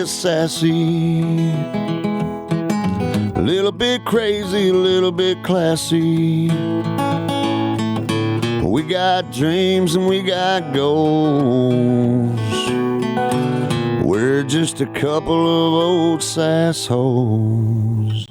bit sassy, a little bit crazy, a little bit classy. We got dreams and we got goals. We're just a couple of old sassholes.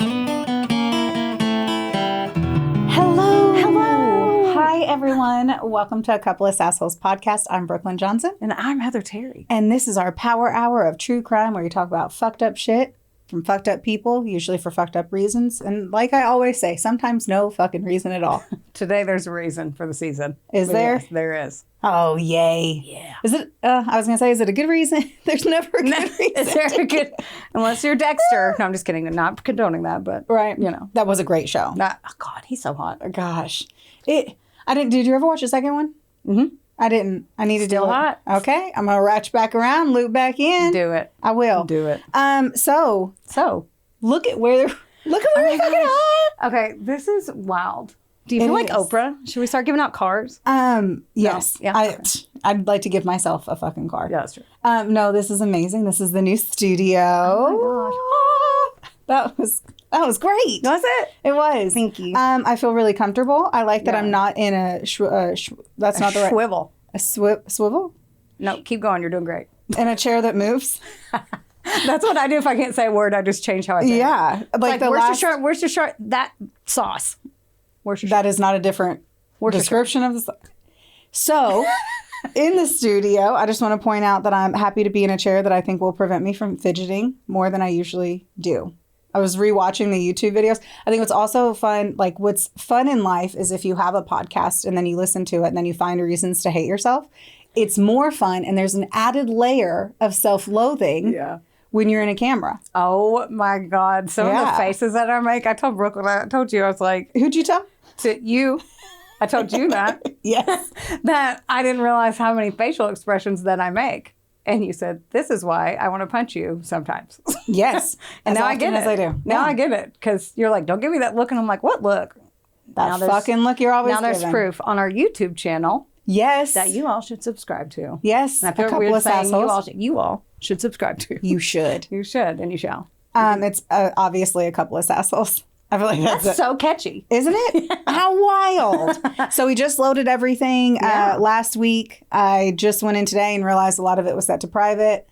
Hello. Hi, everyone. Welcome to A Couple of Sassholes podcast. I'm Brooklyn Johnson. And I'm Heather Terry. And this is our power hour of true crime where you talk about fucked up shit from fucked up people, usually for fucked up reasons. And like I always say, sometimes no fucking reason at all. Today there's a reason for the season. Is there? Yes, there is. Oh, yay. Yeah. Is it, I was going to say, is it a good reason? There's never a good reason. Is there a good, unless you're Dexter. No, I'm just kidding. I'm not condoning that, but Right. you know. That was a great show. Oh God, he's so hot. Gosh. Did you ever watch the second one? Mm-hmm. I didn't. I need to Still do it. hot. Okay. I'm going to ratchet back around, loop back in. Do it. I will. Do it. So look at where we fucking are. Okay, this is wild. Do you feel like Oprah? Should we start giving out cars? Yes. No. Yeah, I'd like to give myself a fucking car. Yeah, that's true. No, this is amazing. This is the new studio. Oh my gosh. That was great. Was it? It was. Thank you. I feel really comfortable. I like that Yeah. I'm not in a that's not the right Swivel. a swivel No, keep going. You're doing great. in a chair that moves. That's what I do if I can't say a word. I just change how I say it. Yeah, Like where's your shirt? That sauce. Where's your shirt? that is not a different description of the. So, in the studio, I just want to point out that I'm happy to be in a chair that I think will prevent me from fidgeting more than I usually do. I was rewatching the YouTube videos. I think what's also fun, like what's fun in life is if you have a podcast and then you listen to it and then you find reasons to hate yourself. It's more fun and there's an added layer of self-loathing when you're in a camera. Oh my God. Some of the faces that I make. I told Brooklyn, I told you, I was like, Who'd you tell? to you. I told you that. Yes. That I didn't realize how many facial expressions that I make. And you said, this is why I want to punch you sometimes. Yes. And As now I often get it. as I do. Now Yeah. I get it. Because you're like, don't give me that look. And I'm like, what look? That Now there's- fucking look you're always Now there's giving. proof on our YouTube channel Yes. that you all should subscribe to. Yes. And I feel a couple weird of saying sassholes. you all should subscribe to. You should. You should, and you shall. It's obviously a couple of sassholes. I feel like that's it. So catchy. Isn't it? How wild. So we just loaded everything last week. I just went in today and realized a lot of it was set to private.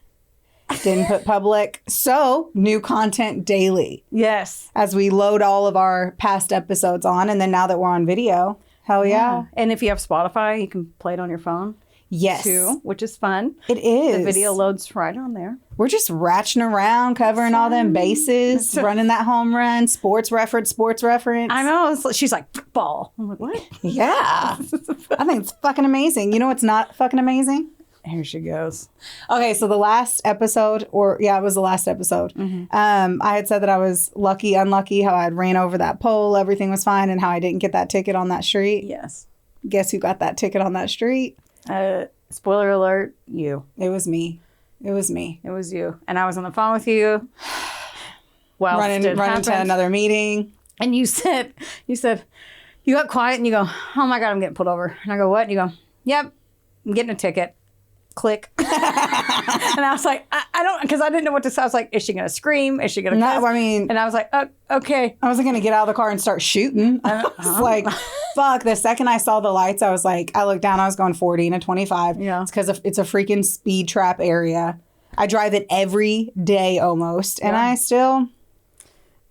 Didn't put public. So new content daily Yes. as we load all of our past episodes on. And then now that we're on video, hell yeah. And if you have Spotify, you can play it on your phone Yes. too, which is fun. It is. The video loads right on there. We're just ratcheting around, covering all them bases, running that home run, sports reference. I know. She's like, football. I'm like, what? Yeah. I think it's fucking amazing. You know what's not fucking amazing? Here she goes. Okay, so the last episode, it was the last episode. Mm-hmm. I had said that I was lucky, unlucky, how I had ran over that pole, everything was fine, and how I didn't get that ticket on that street. Yes. Guess who got that ticket on that street? Spoiler alert, you. It was me. It was me. It was you. And I was on the phone with you. Well, Running to another meeting. And you said, you got quiet and you go, oh my God, I'm getting pulled over. And I go, what? And you go, yep, I'm getting a ticket. Click. And I was like, I don't, because I didn't know what to say. I was like, is she going to scream? Is she going to cuss? And I was like, okay. I wasn't going to get out of the car and start shooting. I was like, fuck. The second I saw the lights, I was like, I looked down, I was going 40 and a 25. Yeah. It's because it's a freaking speed trap area. I drive it every day almost. And I still...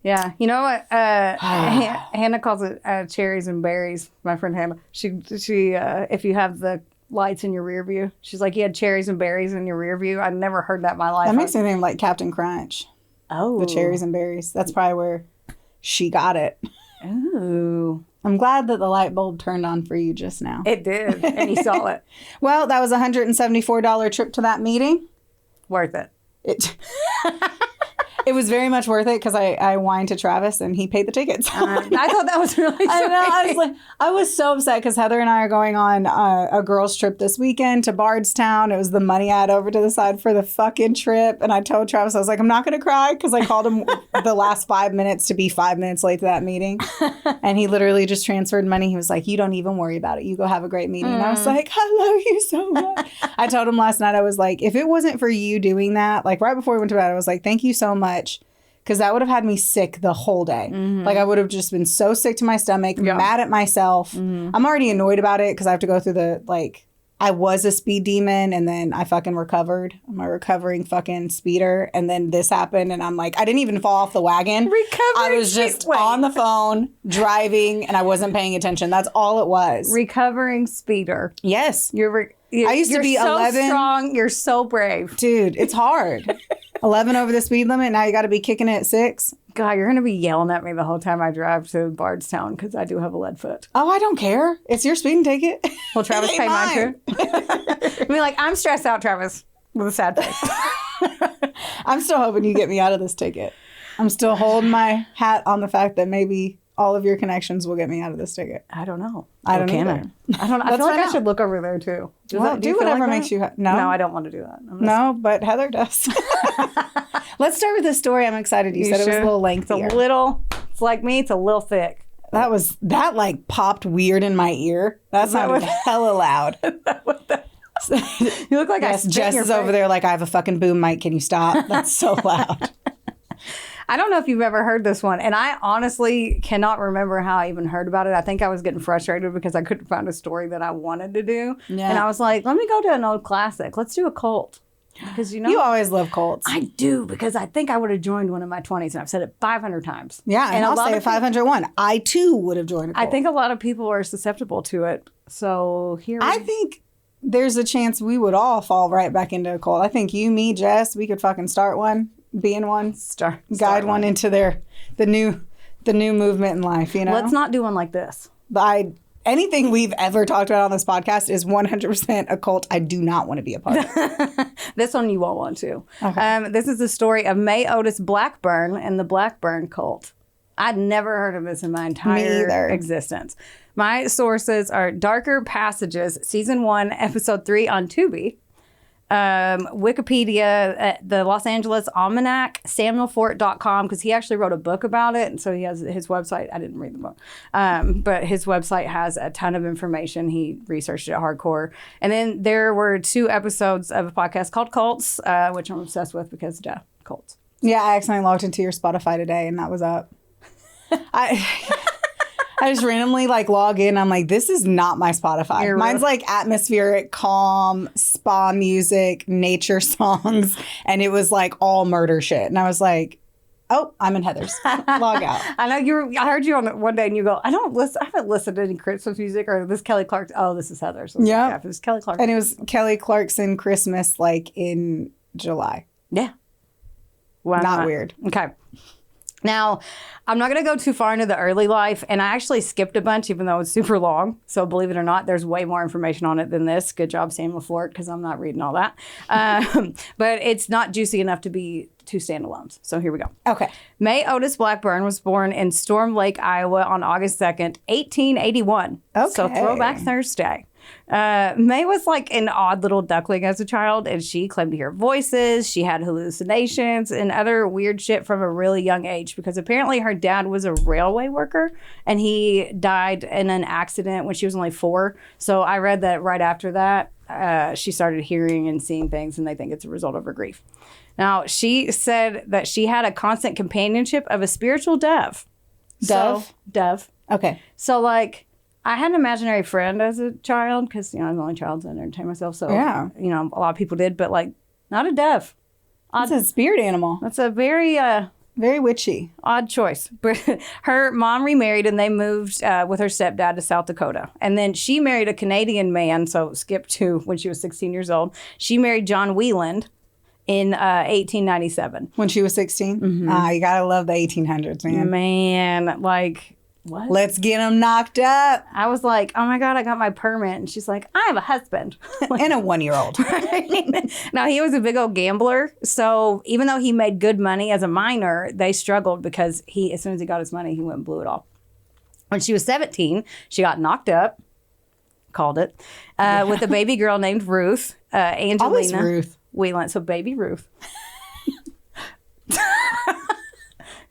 Yeah. You know what? Hannah calls it cherries and berries. My friend Hannah. She if you have the lights in your rear view, she's like, you had cherries and berries in your rear view. I've never heard that in my life. That makes me think like Captain Crunch. Oh. The cherries and berries. That's probably where she got it. Ooh. I'm glad that the light bulb turned on for you just now. It did. And you saw it. Well, that was a $174 trip to that meeting. Worth it. It It was very much worth it because I whined to Travis and he paid the tickets. I thought that was really sweet. I know. I was so upset because Heather and I are going on a girls' trip this weekend to Bardstown. It was the money I had over to the side for the fucking trip. And I told Travis, I was like, I'm not going to cry because I called him the last 5 minutes to be 5 minutes late to that meeting. And he literally just transferred money. He was like, you don't even worry about it. You go have a great meeting. And I was like, I love you so much. I told him last night, I was like, if it wasn't for you doing that, like right before we went to bed, I was like, thank you so much. Because that would have had me sick the whole day. Like I would have just been so sick to my stomach, mad at myself. I'm already annoyed about it because I have to go through I was a speed demon and then I fucking recovered. I'm a recovering fucking speeder. And then this happened and I'm like, I didn't even fall off the wagon. I was just on the phone driving and I wasn't paying attention. That's all it was. Recovering speeder. Yes. I used to be so 11. Strong. You're so brave. Dude, it's hard. 11 over the speed limit. Now you got to be kicking it at 6. God, you're going to be yelling at me the whole time I drive to Bardstown because I do have a lead foot. Oh, I don't care. It's your speeding ticket. Will Travis pay mine too? I mean, like, I'm stressed out, Travis, with a sad face. I'm still hoping you get me out of this ticket. I'm still holding my hat on the fact that maybe all of your connections will get me out of this ticket. I don't know. I don't either. I don't know. I feel like I should look over there too. Do whatever makes you No, I don't want to do that. No, but Heather does. Let's start with this story. I'm excited. You said it was a little lengthier. It's like me. It's a little thick. That like popped weird in my ear. That sounded hella loud. You look like Jess is over there like I have a fucking boom mic. Can you stop? That's so loud. I don't know if you've ever heard this one, and I honestly cannot remember how I even heard about it. I think I was getting frustrated because I couldn't find a story that I wanted to do. Yeah. And I was like, let me go to an old classic. Let's do a cult. Because you always love cults. I do, because I think I would have joined one in my 20s, and I've said it 500 times. Yeah, and I'll say it 501. I too would have joined a cult. I think a lot of people are susceptible to it. So I think there's a chance we would all fall right back into a cult. I think you, me, Jess, we could fucking start one. Be in one, guide one into the new movement in life. You know, let's not do one like this. Anything we've ever talked about on this podcast is 100% a cult I do not want to be a part of. This one you won't want to. Okay. This is the story of May Otis Blackburn and the Blackburn cult. I'd never heard of this in my entire existence. My sources are Darker Passages, Season 1, Episode 3 on Tubi. Wikipedia, the Los Angeles Almanac, SamuelFort.com, because he actually wrote a book about it. And so he has his website. I didn't read the book. But his website has a ton of information. He researched it hardcore. And then there were 2 episodes of a podcast called Cults, which I'm obsessed with because, cults. Yeah, I accidentally logged into your Spotify today and that was up. I just randomly log in. I'm like, this is not my Spotify. Mine's like atmospheric, calm, spa music, nature songs. And it was like all murder shit. And I was like, oh, I'm in Heather's. Log out. I know I heard you on one day and you go, I haven't listened to any Christmas music or this Kelly Clarkson. Oh, this is Heather's. Yeah. It was Kelly Clarkson. And it was Kelly Clarkson Christmas in July. Yeah. Why not weird. Okay. Now, I'm not going to go too far into the early life, and I actually skipped a bunch, even though it's super long. So believe it or not, there's way more information on it than this. Good job, Samuel Fort, because I'm not reading all that. But it's not juicy enough to be 2 standalones. So here we go. Okay. May Otis Blackburn was born in Storm Lake, Iowa on August 2nd, 1881. Okay. So Throwback Thursday. May was like an odd little duckling as a child, and she claimed to hear voices. She had hallucinations and other weird shit from a really young age because apparently her dad was a railway worker and he died in an accident when she was only 4. So I read that right after that, she started hearing and seeing things, and they think it's a result of her grief. Now, she said that she had a constant companionship of a spiritual dove. Dove. Okay. So I had an imaginary friend as a child because, I was the only child to entertain myself. So, yeah. A lot of people did, but not a dove. It's a spirit animal. That's a very witchy. Odd choice. But her mom remarried and they moved with her stepdad to South Dakota. And then she married a Canadian man. So skip to when she was 16 years old. She married John Wieland in 1897. When she was 16? Mm-hmm. You gotta love the 1800s, man. What? Let's get them knocked up. I was like, oh my God, I got my permit. And she's like, I have a husband. And a 1-year-old. Now, he was a big old gambler. So even though he made good money as a minor, they struggled because as soon as he got his money, he went and blew it all. When she was 17, she got knocked up, called it, with a baby girl named Ruth, Angelina. Always Ruth. Whelan, so baby Ruth.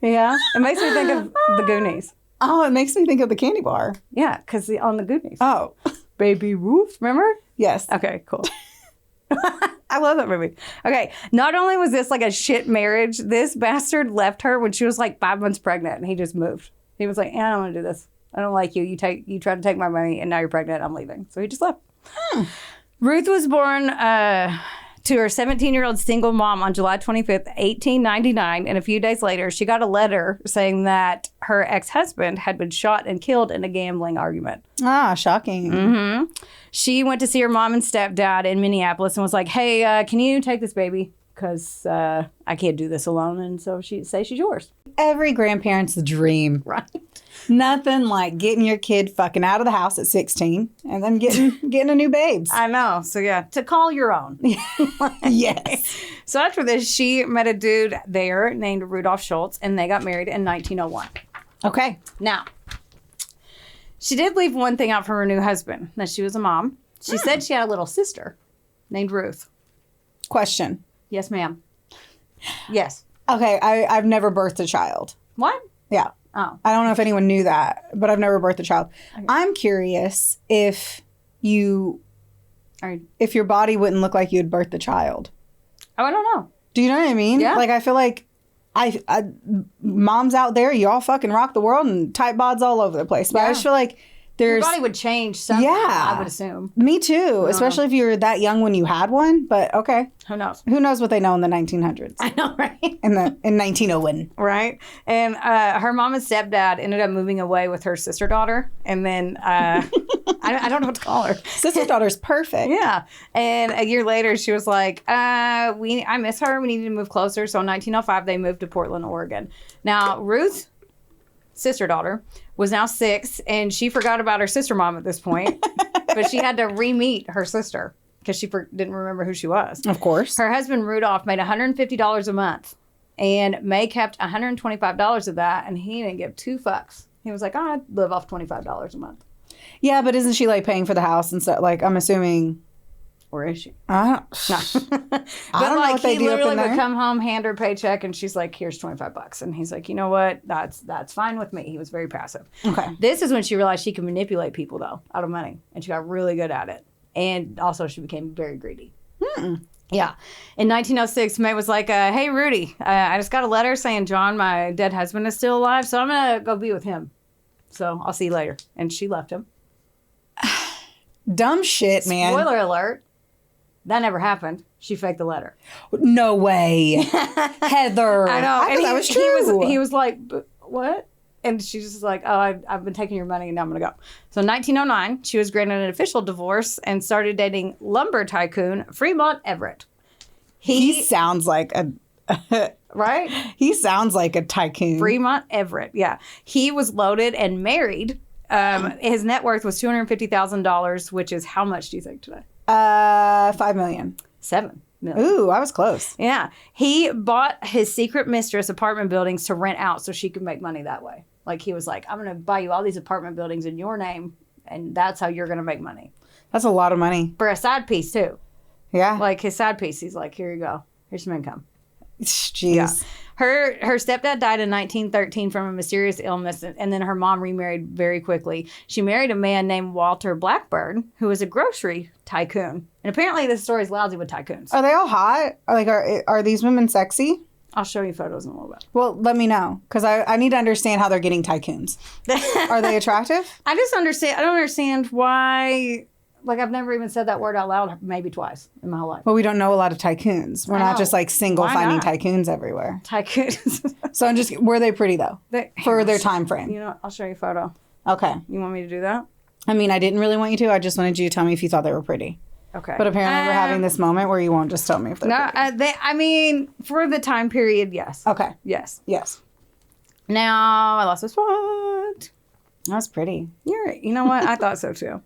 Yeah, it makes me think of the Goonies. Oh, it makes me think of the candy bar. Yeah, because on the Goonies. Oh. Baby Ruth, remember? Yes. Okay, cool. I love that movie. Okay, not only was this like a shit marriage, this bastard left her when she was like 5 months pregnant, and he just moved. He was like, I don't want to do this. I don't like you. You tried to take my money, and now you're pregnant. I'm leaving. So he just left. Ruth was born to her 17-year-old single mom on July 25th, 1899. And a few days later, she got a letter saying that her ex-husband had been shot and killed in a gambling argument. Ah, shocking. Mm-hmm. She went to see her mom and stepdad in Minneapolis and was like, hey, can you take this baby? Because I can't do this alone. And so she's yours. Every grandparent's dream. Right. Nothing like getting your kid fucking out of the house at 16 and then getting a new babes. I know. So yeah, to call your own. Yes. So after this, she met a dude there named Rudolph Schultz, and they got married in 1901. Okay. Now, she did leave one thing out from her new husband, that she was a mom. She said she had a little sister named Ruth. Question. Yes, ma'am. Yes. Okay, I've never birthed a child. What? Yeah. Oh. I don't know if anyone knew that, but I've never birthed a child. Okay. I'm curious if your body wouldn't look like you'd birthed a child. Oh, I don't know. Do you know what I mean? Yeah. Like, I feel like moms out there, you all fucking rock the world and tight bods all over the place. But I just feel like your body would change somehow, I would assume. Me too, especially if you were that young when you had one. But okay. Who knows? Who knows what they know in the 1900s? I know, right? In 1901. Right. And her mom and stepdad ended up moving away with her sister daughter. And then I don't know what to call her. Sister daughter's perfect. Yeah. And a year later, she was like, I miss her. We need to move closer. So in 1905, they moved to Portland, Oregon. Now, Ruth, sister daughter, was now 6, and she forgot about her sister mom at this point, but she had to re-meet her sister because she didn't remember who she was. Of course. Her husband, Rudolph, made $150 a month, and May kept $125 of that, and he didn't give 2 fucks. He was like, I'd live off $25 a month. Yeah, but isn't she like paying for the house and stuff? Like, I'm assuming... Or is she? No. But I don't know what they he do up literally in would there. come home, hand her a paycheck, and she's like, here's $25. And he's like, you know what? That's fine with me. He was very passive. Okay. This is when she realized she could manipulate people, though, out of money. And she got really good at it. And also she became very greedy. Yeah. In 1906, May was like, hey, Rudy, I just got a letter saying John, my dead husband, is still alive, so I'm going to go be with him. So I'll see you later. And she left him. Dumb shit, man. Spoiler alert. That never happened. She faked the letter. No way. Heather. I know. I thought that was true. He was like, what? And she's just like, oh, I've been taking your money and now I'm going to go. So in 1909, she was granted an official divorce and started dating lumber tycoon Fremont Everett. He sounds like a... Right? He sounds like a tycoon. Fremont Everett, yeah. He was loaded and married. His net worth was $250,000, which is how much do you think today? $5 million. $7 million. Ooh, I was close. Yeah. He bought his secret mistress apartment buildings to rent out so she could make money that way. Like, he was like, I'm going to buy you all these apartment buildings in your name, and that's how you're going to make money. That's a lot of money. For a side piece, too. Yeah. Like, his side piece, he's like, here you go. Here's some income. Jeez. Yeah. Her stepdad died in 1913 from a mysterious illness, and then her mom remarried very quickly. She married a man named Walter Blackburn, who was a grocery tycoon. And apparently this story is lousy with tycoons. Are they all hot? Are these women sexy? I'll show you photos in a little bit. Well, let me know, because I need to understand how they're getting tycoons. Are they attractive? I don't understand why... Like, I've never even said that word out loud maybe twice in my whole life. Well, we don't know a lot of tycoons. We're not just like single finding tycoons everywhere. Tycoons. So were they pretty though? For their time frame. You know, I'll show you a photo. Okay. You want me to do that? I mean, I didn't really want you to. I just wanted you to tell me if you thought they were pretty. Okay. But apparently we're having this moment where you won't just tell me if they're pretty. I mean, for the time period, yes. Okay. Yes. Yes. Now, I lost my spot. That's pretty. You know what? I thought so too.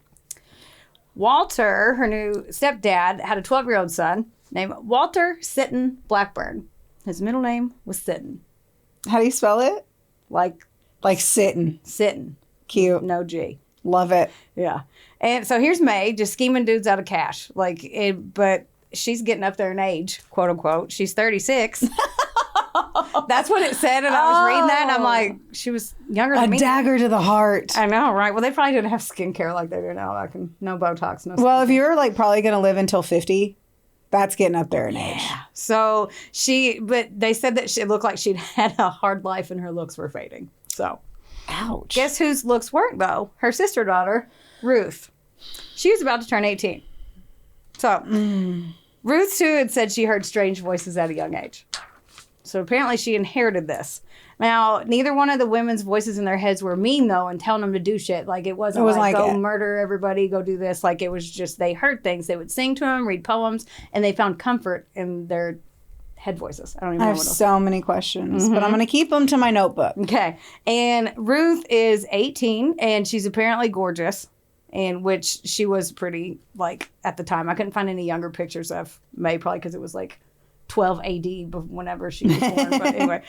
Walter, her new stepdad, had a 12-year-old son named Walter Sitten Blackburn. His middle name was Sitten. How do you spell it? Like sitting. Sitten. Cute. No G. Love it. Yeah. And so here's May just scheming dudes out of cash. But she's getting up there in age, quote unquote. She's 36. That's what it said. And I was reading that and I'm like, she was younger than me. A dagger to the heart. I know, right? Well, they probably didn't have skincare like they do now. Like, no Botox, no Well, if you're like probably going to live until 50, that's getting up there in age. So but they said that it looked like she'd had a hard life and her looks were fading. So, ouch. guess whose looks weren't, though? Her sister daughter, Ruth. She was about to turn 18. So, Ruth, too, had said she heard strange voices at a young age. So apparently she inherited this. Now, neither one of the women's voices in their heads were mean, though, and telling them to do shit. Like, it wasn't like go murder everybody, go do this. Like, it was just they heard things. They would sing to them, read poems, and they found comfort in their head voices. I don't even know I have what else. so many questions, but I'm going to keep them to my notebook. Okay. And Ruth is 18, and she's apparently gorgeous, and which she was pretty, like, at the time. I couldn't find any younger pictures of May, probably because it was, like, 12 AD whenever she was born. But anyway,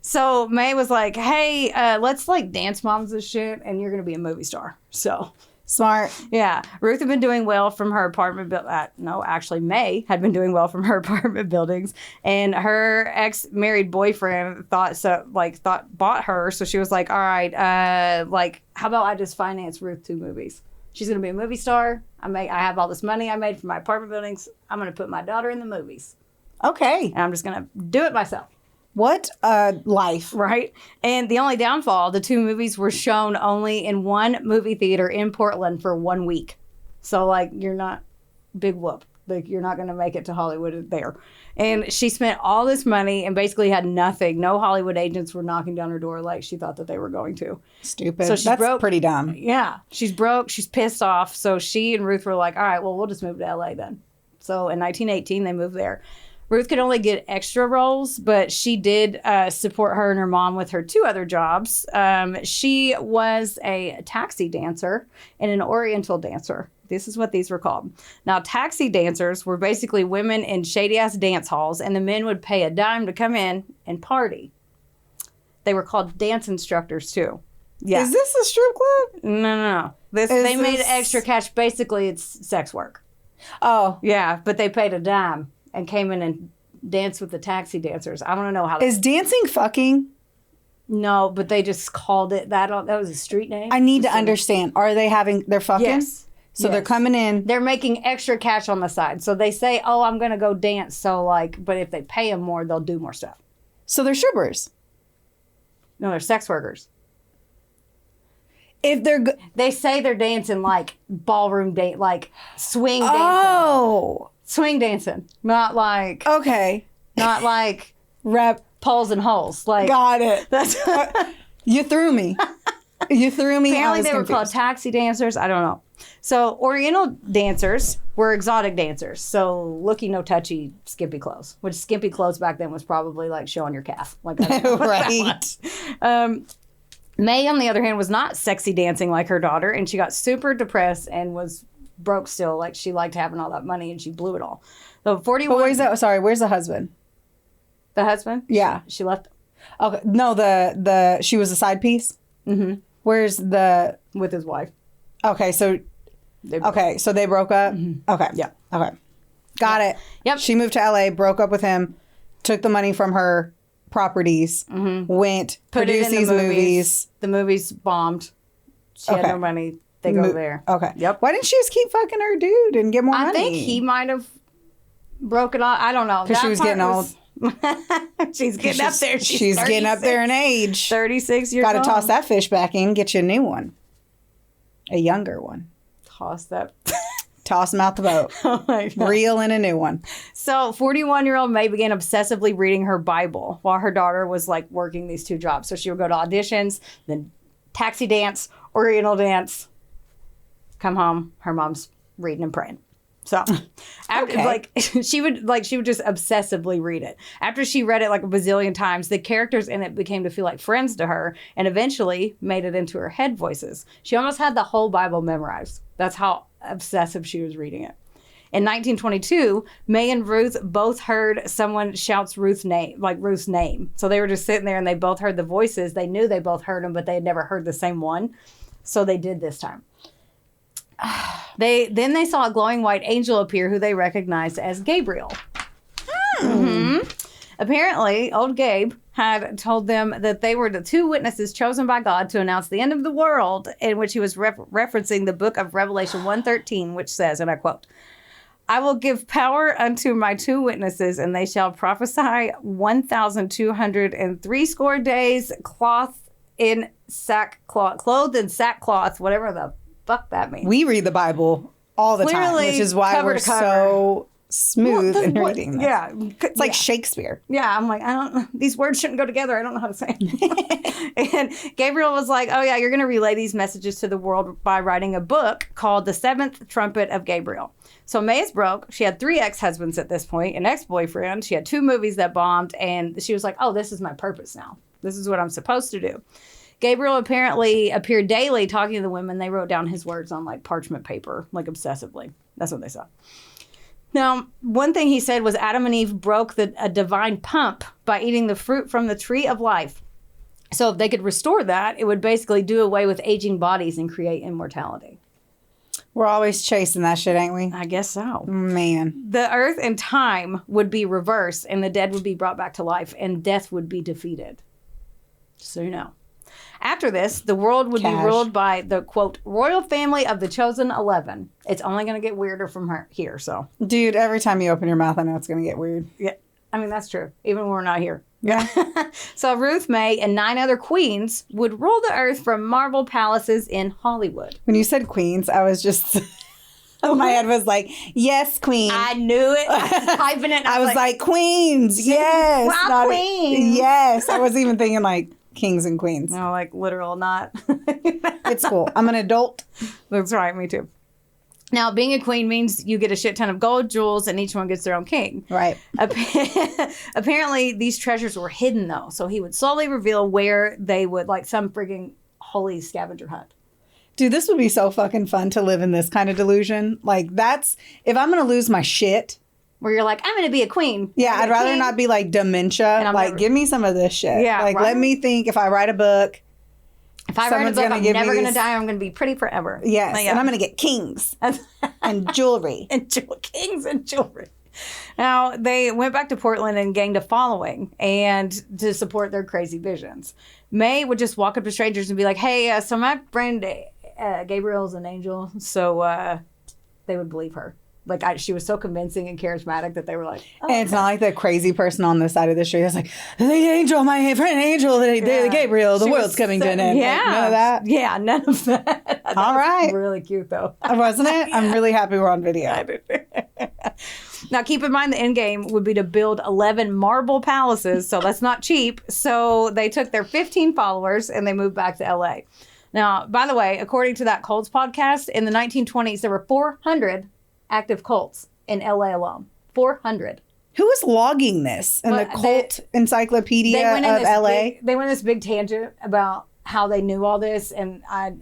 so May was like, hey, let's like dance moms this shit and you're going to be a movie star. So smart. Yeah. Ruth had been doing well from her apartment. May had been doing well from her apartment buildings, and her ex-married boyfriend bought her. So she was like, all right, how about I just finance Ruth 2 movies? She's going to be a movie star. I have all this money I made from my apartment buildings. I'm going to put my daughter in the movies. Okay. And I'm just going to do it myself. What a life. Right? And the only downfall, the 2 movies were shown only in one movie theater in Portland for 1 week. So, like, you're not big whoop. Like, you're not going to make it to Hollywood there. And she spent all this money and basically had nothing. No Hollywood agents were knocking down her door like she thought that they were going to. Stupid. So she's That's broke. Pretty dumb. Yeah. She's broke. She's pissed off. So she and Ruth were like, all right, well, we'll just move to LA then. So in 1918, they moved there. Ruth could only get extra roles, but she did support her and her mom with her 2 other jobs. She was a taxi dancer and an oriental dancer. This is what these were called. Now, taxi dancers were basically women in shady-ass dance halls, and the men would pay a dime to come in and party. They were called dance instructors, too. Yeah. Is this a strip club? No. They made extra cash. Basically, it's sex work. Oh. Yeah, but they paid a dime and came in and danced with the taxi dancers. I don't know how. Is dancing fucking? No, but they just called it that. That was a street name. I need to understand. Are they they're fucking? Yes. So they're coming in. They're making extra cash on the side. So they say, oh, I'm going to go dance. So but if they pay them more, they'll do more stuff. So they're strippers. No, they're sex workers. If they say they're dancing like ballroom dance, like swing dancing. Oh. Swing dancing. Not like. Okay. Not like. Rep. Poles and holes. Like. Got it. That's. You threw me. Apparently they were called taxi dancers. I don't know. So Oriental dancers were exotic dancers. So looky, no touchy, skimpy clothes. Which skimpy clothes back then was probably like showing your calf. Like right. May, on the other hand, was not sexy dancing like her daughter, and she got super depressed and was broke still. Like she liked having all that money and she blew it all. So 41. But where's the husband? The husband? Yeah. She left. Okay. No, she was a side piece? Mm-hmm. Where's the... With his wife. Okay, so... so they broke up? Mm-hmm. Okay. Yeah. Okay. Got it. Yep. She moved to LA, broke up with him, took the money from her properties, went, produced these movies. The movies bombed. She had no money. They go there. Okay. Yep. Why didn't she just keep fucking her dude and get more money? I think he might have broke it off. I don't know. Because she was getting old. She's getting up there. She's getting up there in age. 36 years old. Got to toss that fish back in, get you a new one. A younger one. Toss that. Toss them out the boat. Oh my God. Reel in a new one. So 41-year-old May began obsessively reading her Bible while her daughter was like working these 2 jobs. So she would go to auditions, then taxi dance, Oriental dance, come home, her mom's reading and praying. So, after she would just obsessively read it. After she read it like a bazillion times, the characters in it became to feel like friends to her, and eventually made it into her head voices. She almost had the whole Bible memorized. That's how obsessive she was reading it. In 1922, May and Ruth both heard someone shouts Ruth's name. So they were just sitting there and they both heard the voices. They knew they both heard them, but they had never heard the same one. So they did this time. They saw a glowing white angel appear who they recognized as Gabriel. Mm-hmm. Apparently, old Gabe had told them that they were the two witnesses chosen by God to announce the end of the world, in which he was referencing the book of Revelation 1:13, which says, and I quote, "I will give power unto my two witnesses, and they shall prophesy 1,260 days, clothed in sackcloth, whatever the fuck that means." We read the Bible all the time, which is why we're so smooth in reading this. Yeah. It's like Shakespeare. Yeah, I'm like, I don't know. These words shouldn't go together. I don't know how to say it. And Gabriel was like, oh, yeah, you're going to relay these messages to the world by writing a book called The Seventh Trumpet of Gabriel. So May is broke. She had 3 ex-husbands at this point, an ex-boyfriend. She had 2 movies that bombed. And she was like, oh, this is my purpose now. This is what I'm supposed to do. Gabriel apparently appeared daily talking to the women. They wrote down his words on like parchment paper, like obsessively. That's what they saw. Now, one thing he said was Adam and Eve broke a divine pump by eating the fruit from the tree of life. So if they could restore that, it would basically do away with aging bodies and create immortality. We're always chasing that shit, ain't we? I guess so. Man. The earth and time would be reversed, and the dead would be brought back to life, and death would be defeated. So you know. After this, the world would be ruled by the, quote, royal family of the chosen 11. It's only going to get weirder from here, so. Dude, every time you open your mouth, I know it's going to get weird. Yeah, I mean, that's true, even when we're not here. Yeah. So Ruth, May, and 9 other queens would rule the earth from marble palaces in Hollywood. When you said queens, I was just... my head was like, yes, queen. I knew it. I was typing it. I was like, queens, yes. Wow, queens. Yes. I wasn't even thinking like kings and queens. No, like literal, not. It's cool. I'm an adult. That's right. Me too. Now, being a queen means you get a shit ton of gold, jewels, and each one gets their own king. Right. Apparently, these treasures were hidden, though. So he would slowly reveal where they would, like some frigging holy scavenger hunt. Dude, this would be so fucking fun to live in this kind of delusion. Like, that's, if I'm going to lose my shit. Where you're like, I'm going to be a queen. Yeah, I'd rather not be like dementia. Like, give me some of this shit. Yeah. Like, let me think if I write a book. If I write a book, I'm never going to die. I'm going to be pretty forever. Yes. And I'm going to get kings and jewelry. Kings and jewelry. Now, they went back to Portland and gained a following and to support their crazy visions. May would just walk up to strangers and be like, hey, so my friend Gabriel's an angel. So they would believe her. Like, she was so convincing and charismatic that they were like, oh, and it's not like the crazy person on the side of the street that's like, the angel, my friend Angel, the Gabriel, the world's coming to an end. Yeah. Like, none of that? Yeah, none of that. All right. Really cute, though. Wasn't it? Yeah. I'm really happy we're on video. I did. Now, keep in mind the end game would be to build 11 marble palaces, so that's not cheap. So they took their 15 followers and they moved back to L.A. Now, by the way, according to that Cults podcast, in the 1920s, there were 400 active cults in LA alone. 400. Who was logging this in the cult encyclopedia of LA? They went on this big tangent about how they knew all this, and I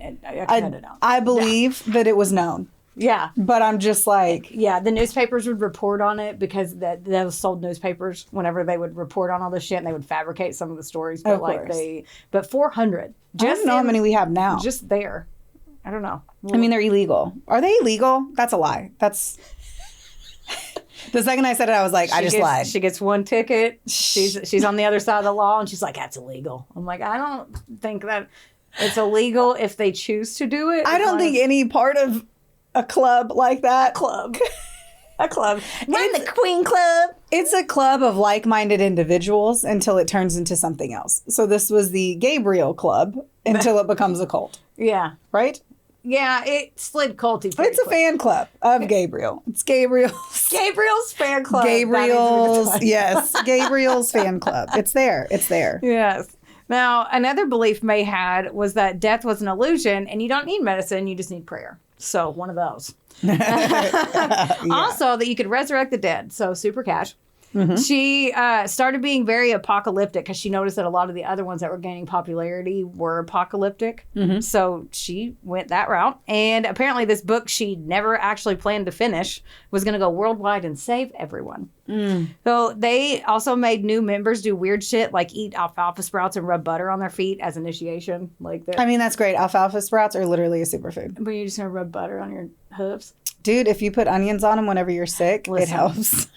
cut it out. I believe that it was known. Yeah. But I'm just like... Yeah, the newspapers would report on it because those sold newspapers whenever they would report on all this shit, and they would fabricate some of the stories. But but 400. I don't know how many we have now. Just there. I don't know. I mean, they're illegal. Are they illegal? That's a lie. That's... The second I said it, I was like, I just lied. She gets one ticket. She's on the other side of the law, and she's like, that's illegal. I'm like, I don't think that it's illegal if they choose to do it. I don't think any part of a club like that. A club. Run the Queen Club. It's a club of like-minded individuals until it turns into something else. So this was the Gabriel Club until it becomes a cult. Yeah. Right? Yeah, it slid culty. It's a fan club of Gabriel. It's Gabriel's fan club. Gabriel's fan club. It's there. It's there. Yes. Now, another belief May had was that death was an illusion and you don't need medicine, you just need prayer. So one of those. Also, that you could resurrect the dead. So super cash. She started being very apocalyptic because she noticed that a lot of the other ones that were gaining popularity were apocalyptic. So she went that route. And apparently this book she never actually planned to finish was going to go worldwide and save everyone. So they also made new members do weird shit like eat alfalfa sprouts and rub butter on their feet as initiation. Like that. I mean, that's great. Alfalfa sprouts are literally a superfood. But you're just going to rub butter on your hooves? Dude, if you put onions on them whenever you're sick, it helps.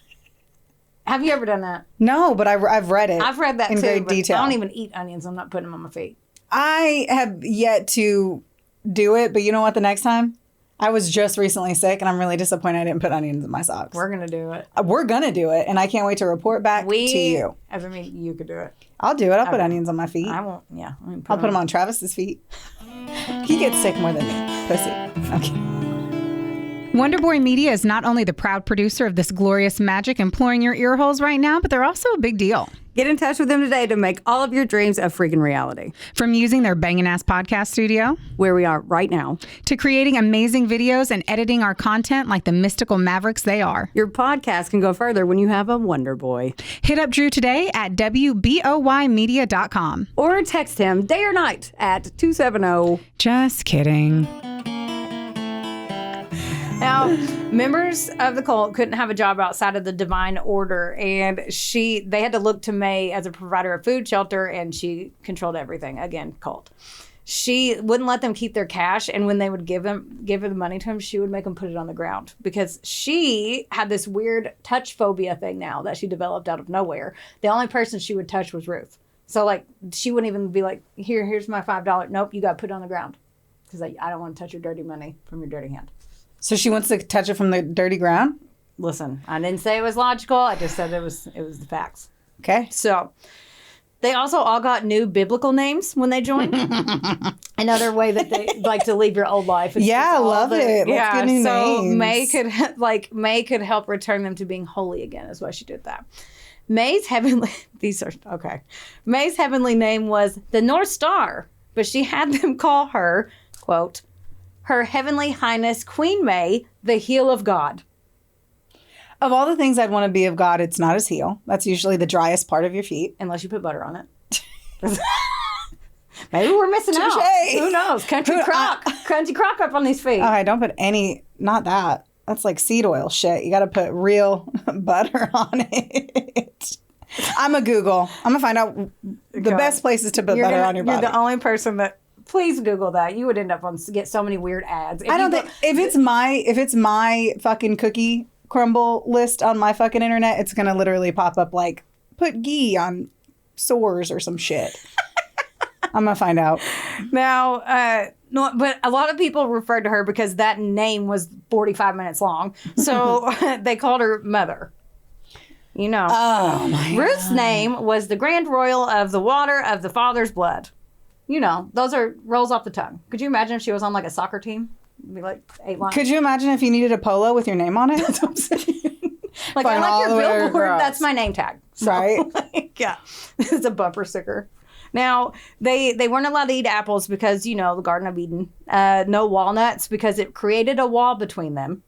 Have you ever done that? No, but I've read it. I've read that in too. great But detail. I don't even eat onions. I'm not putting them on my feet. I have yet to do it, but you know what? The next time, I was just recently sick, and I'm really disappointed I didn't put onions in my socks. We're gonna do it. We're gonna do it, and I can't wait to report back to you. I mean, you could do it. I'll do it. I'll put onions on my feet. I won't. Yeah, I'll put them on Travis's feet. He gets sick more than me. Pussy. Okay. Wonderboy Media is not only the proud producer of this glorious magic imploring your ear holes right now, but they're also a big deal. Get in touch with them today to make all of your dreams a freaking reality. From using their bangin' ass podcast studio, Where we are right now, to creating amazing videos and editing our content like the mystical mavericks they are. your podcast can go further when you have a Wonder Boy. Hit up Drew today at WBOYmedia.com. Or text him day or night at 270. Just kidding. Now, members of the cult couldn't have a job outside of the divine order, and they had to look to May as a provider of food, shelter, and she controlled everything. Again, cult. She wouldn't let them keep their cash, and when they would give her the money to him, she would make them put it on the ground because she had this weird touch phobia thing now that she developed out of nowhere. The only person she would touch was Ruth. So, like, she wouldn't even be like, here's my $5. Nope, you got to put it on the ground because I don't want to touch your dirty money from your dirty hand. So she wants to touch it from the dirty ground? Listen, I didn't say it was logical. I just said it was the facts. Okay. So they also all got new biblical names when they joined. Another way that they like to leave your old life. It's Yeah, just I all love it. Let's get new so names. May could help return them to being holy again. Is why she did that. May's heavenly May's heavenly name was the North Star, but she had them call her, quote, Her Heavenly Highness Queen May, the heel of God. Of all the things I'd want to be of God, it's not his heel. That's usually the driest part of your feet. Unless you put butter on it. Maybe we're missing out. Touche. Who knows? Country crock up on these feet. Okay, don't put not that. That's like seed oil shit. You got to put real butter on it. I'm going to Google. I'm going to find out the best places to put butter on your body. You're the only person that... Please Google that. You would end up get so many weird ads. I don't think... If it's my fucking cookie crumble list on my fucking internet, it's going to literally pop up like, put ghee on sores or some shit. I'm going to find out. Now, no, but a lot of people referred to her because that name was 45 minutes long. So they called her Mother. You know. Oh, my Ruth's name was the Grand Royal of the Water of the Father's Blood. You know, those are rolls off the tongue. Could you imagine if she was on like a soccer team? It'd be like 8 lines. Could you imagine if you needed a polo with your name on it? That's what I'm saying. Like, I Fine, like all your the way billboard. across. That's my name tag. So, Right. like, yeah. It's a bumper sticker. Now, they weren't allowed to eat apples because, you know, the Garden of Eden. No walnuts because it created a wall between them.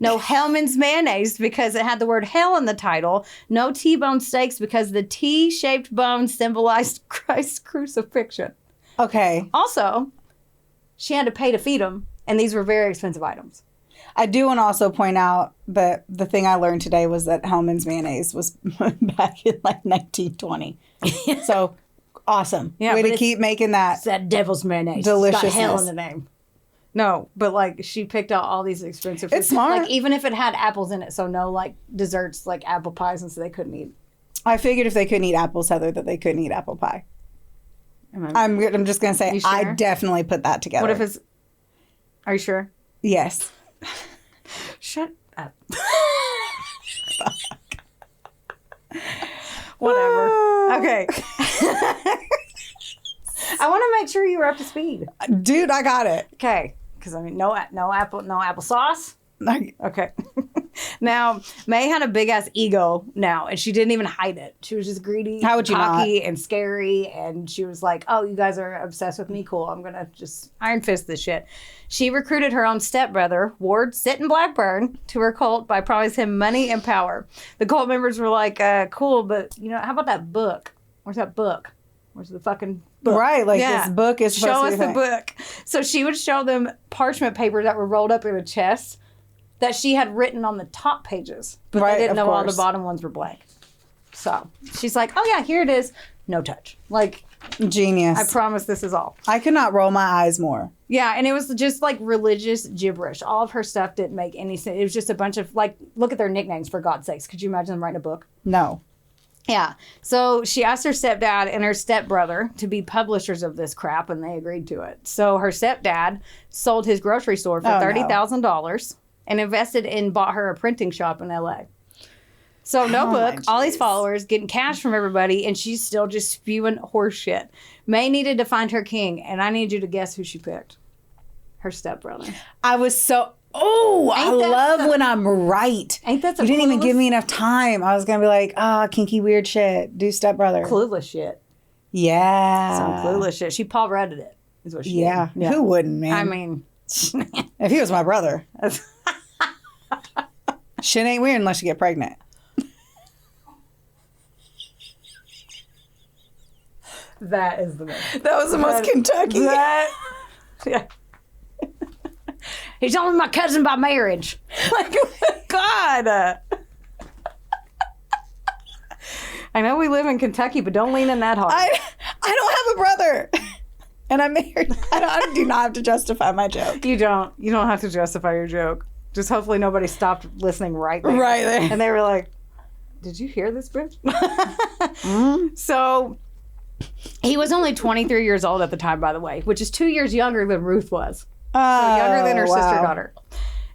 No Hellman's mayonnaise because it had the word hell in the title. No T-bone steaks because the T-shaped bone symbolized Christ's crucifixion. Okay. Also, she had to pay to feed them, and these were very expensive items. I do want to also point out that the thing I learned today was that Hellman's mayonnaise was back in like 1920. So, awesome. Yeah, way but to keep making that. It's that devil's mayonnaise. Deliciousness. It's got hell in the name. No, but like she picked out all these expensive It's smart. Like even if it had apples in it, so no like desserts like apple pies and so they couldn't eat. I figured if they couldn't eat apples, Heather, that they couldn't eat apple pie. I'm just going to say, You sure? I definitely put that together. What if it's... Are you sure? Yes. Shut up. Whatever. Okay. I want to make sure you were up to speed. Dude, I got it. Okay. Because I mean, no applesauce. Okay. Now, May had a big ass ego now, and she didn't even hide it. She was just greedy, How would you cocky, and scary. And she was like, "Oh, you guys are obsessed with me. Cool. I'm gonna just iron fist this shit." She recruited her own stepbrother, Ward Sitton Blackburn, to her cult by promising him money and power. The cult members were like, "Cool, but how about that book? Where's that book? Where's the fucking book?" Right, like this book is supposed show to us be the book. So she would show them parchment paper that were rolled up in a chest that she had written on the top pages, but Right, they didn't of know all the course. bottom ones were blank. So she's like, "Oh yeah, here it is. No touch. Like, Genius. I promise this is all." I could not roll my eyes more. Yeah, and it was just like religious gibberish. All of her stuff didn't make any sense. It was just a bunch of like, look at their nicknames, for God's sakes. Could you imagine them writing a book? No. Yeah. So she asked her stepdad and her stepbrother to be publishers of this crap, and they agreed to it. So her stepdad sold his grocery store for $30,000 and invested in, bought her a printing shop in LA. So no book, all these followers, getting cash from everybody, and she's still just spewing horse shit. May needed to find her king, and I need you to guess who she picked. Her stepbrother. I was so... Oh, I love when I'm right. Ain't that You didn't even give me enough time. I was going to be like, kinky weird shit. Do stepbrother. Clueless shit. Yeah. Some clueless shit. She Paul Reddit it, is what she Yeah. did. Who wouldn't, man? I mean... if he was my brother. Shit ain't weird unless you get pregnant. That is the best. That was the most Kentucky. Yeah. He's only my cousin by marriage. Like, God. I know we live in Kentucky, but don't lean in that hard. I don't have a brother. And I'm married. I do not have to justify my joke. You don't have to justify your joke. Just hopefully nobody stopped listening right there. Right there. And they were like, "Did you hear this, bitch?" So he was only 23 years old at the time, by the way, which is 2 years younger than Ruth was. So younger than her sister daughter.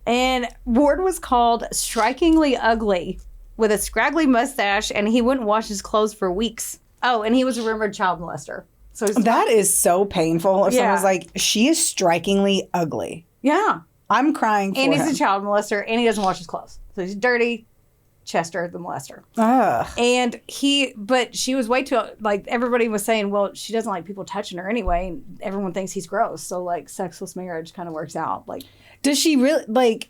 And Ward was called strikingly ugly with a scraggly mustache, and he wouldn't wash his clothes for weeks. Oh, and he was a rumored child molester. So That is so painful. If Yeah. someone's like, she is strikingly ugly. yeah. I'm crying for And he's him. a child molester, and he doesn't wash his clothes. So he's dirty. Chester, the molester. Ugh. And but she was way too, like, everybody was saying, well, she doesn't like people touching her anyway. And everyone thinks he's gross. So, like, sexless marriage kind of works out. Like, Does she really, like,